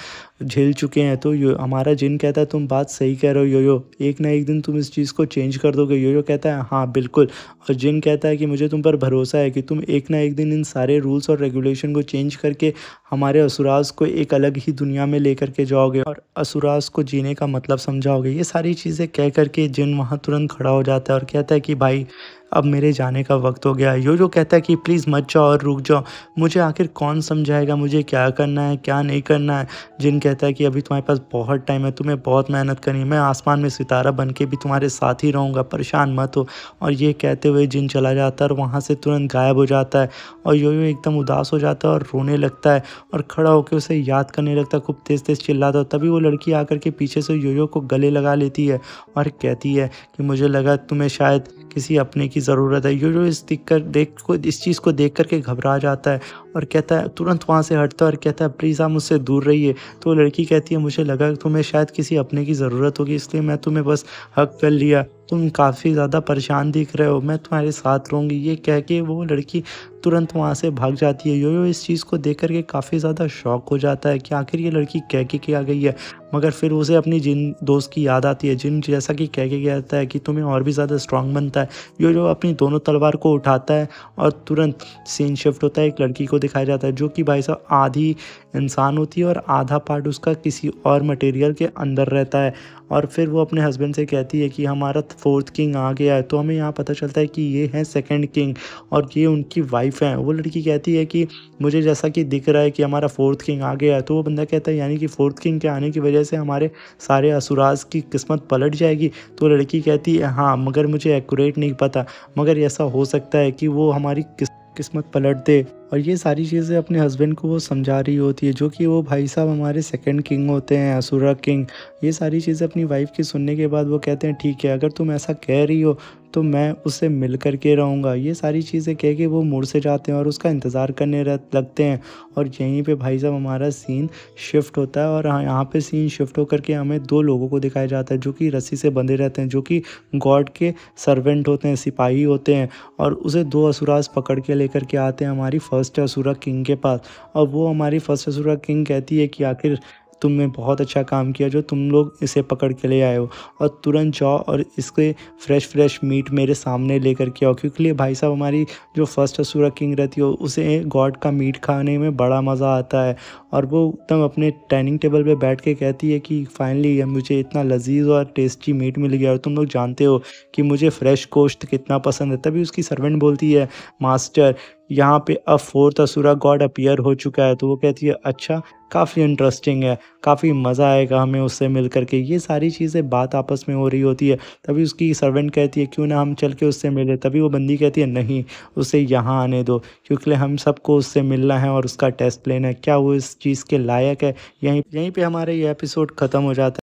झेल चुके हैं। तो यो हमारा जिन कहता है तुम बात सही कह रहे हो योयो, एक ना एक दिन तुम इस चीज़ को चेंज कर दोगे। योयो कहता है हाँ बिल्कुल। और जिन कहता है कि मुझे तुम पर भरोसा है कि तुम एक ना एक दिन इन सारे रूल्स और रेगुलेशन को चेंज करके हमारे असुराज को एक अलग ही दुनिया में लेकर के जाओगे और असुराज को जीने का मतलब समझाओगे। ये सारी चीज़ें कह करके जिन वहाँ तुरंत खड़ा हो जाता है और कहता है कि भाई अब मेरे जाने का वक्त हो गया है। योयो कहता है कि प्लीज़ मत जाओ और रुक जाओ, मुझे आखिर कौन समझाएगा मुझे क्या करना है क्या नहीं करना है। जिन कहता है कि अभी तुम्हारे पास बहुत टाइम है, तुम्हें बहुत मेहनत करनी है, मैं आसमान में सितारा बन के भी तुम्हारे साथ ही रहूँगा, परेशान मत हो। और ये कहते हुए जिन चला जाता है और वहाँ से तुरंत गायब हो जाता है। और योयो एकदम उदास हो जाता है और रोने लगता है और खड़ा होकर उसे याद करने लगता है, खूब तेज़ तेज़ चिल्लाता है। तभी वो लड़की आकर के पीछे से योयो को गले लगा लेती है और कहती है कि मुझे लगा तुम्हें शायद किसी अपने की ज़रूरत है। योयो इस चीज़ को देख कर के घबरा जाता है और कहता है, तुरंत वहाँ से हटता है और कहता है प्लीज़ आप मुझसे दूर रहिए। तो वो लड़की कहती है मुझे लगा तुम्हें शायद किसी अपने की ज़रूरत होगी, इसलिए मैं तुम्हें बस हग कर लिया। तुम काफ़ी ज़्यादा परेशान दिख रहे हो, मैं तुम्हारे साथ रहूँगी। ये कह के वो लड़की तुरंत वहाँ से भाग जाती है। योयो इस चीज़ को देख कर के काफ़ी ज़्यादा शॉक हो जाता है कि आखिर ये लड़की कह के क्या गई है। मगर फिर उसे अपनी जिन दोस्त की याद आती है, जिन जैसा कि कह के गया था कि तुम्हें और भी ज़्यादा स्ट्रांग बनता है। योयो अपनी दोनों तलवार को उठाता है और तुरंत सीन शिफ्ट होता है। एक लड़की को दिखाया जाता है जो कि भाई साहब आधी इंसान होती है और आधा पार्ट उसका किसी और मटेरियल के अंदर रहता है। और फिर वो अपने हस्बैंड से कहती है कि हमारा फोर्थ किंग आ गया है। तो हमें यहाँ पता चलता है कि ये हैं सेकंड किंग और ये उनकी वाइफ हैं। वो लड़की कहती है कि मुझे जैसा कि दिख रहा है कि हमारा फोर्थ किंग आ गया है। तो वो बंदा कहता है यानी कि फोर्थ किंग के आने की वजह से हमारे सारे असुराज की किस्मत पलट जाएगी। तो लड़की कहती है हाँ, मगर मुझे एक्यूरेट नहीं पता, मगर ऐसा हो सकता है कि वो हमारी किस्मत पलट दे। और ये सारी चीज़ें अपने हस्बैंड को वो समझा रही होती है, जो कि वो भाई साहब हमारे सेकंड किंग होते हैं, असुरा किंग। ये सारी चीज़ें अपनी वाइफ की सुनने के बाद वो कहते हैं ठीक है, अगर तुम ऐसा कह रही हो तो मैं उससे मिल कर के रहूँगा। ये सारी चीज़ें कह के वो मुड़ से जाते हैं और उसका इंतज़ार करने लगते हैं। और यहीं पे भाई साहब हमारा सीन शिफ्ट होता है और यहाँ पे सीन शिफ्ट होकर के हमें दो लोगों को दिखाया जाता है जो कि रस्सी से बंधे रहते हैं, जो कि गॉड के सर्वेंट होते हैं, सिपाही होते हैं। और उसे दो असुराज पकड़ के लेकर के आते हैं हमारी फर्स्ट असुरा किंग के पास। और वो हमारी फर्स्ट असुरा किंग कहती है कि आखिर तुमने बहुत अच्छा काम किया जो तुम लोग इसे पकड़ के ले आए हो, और तुरंत जाओ और इसके फ्रेश मीट मेरे सामने लेकर के आओ। क्योंकि भाई साहब हमारी जो फर्स्ट असुरा किंग रहती है उसे गॉड का मीट खाने में बड़ा मज़ा आता है। और वो एकदम अपने डाइनिंग टेबल पे बैठ के कहती है कि फाइनली मुझे इतना लजीज और टेस्टी मीट मिल गया, और तुम लोग जानते हो कि मुझे फ्रेश गोश्त कितना पसंद है। तभी उसकी सर्वेंट बोलती है मास्टर यहाँ पे अब फोर्थ असुरा गॉड अपीयर हो चुका है। तो वो कहती है अच्छा, काफ़ी इंटरेस्टिंग है, काफ़ी मज़ा आएगा हमें उससे मिल कर के। ये सारी चीज़ें बात आपस में हो रही होती है। तभी उसकी सर्वेंट कहती है क्यों ना हम चल के उससे मिले। तभी वो बंदी कहती है नहीं, उसे यहाँ आने दो, क्योंकि हम सबको उससे मिलना है और उसका टेस्ट लेना है, क्या वो इस चीज़ के लायक है। यहीं पे हमारा ये एपिसोड ख़त्म हो जाता है।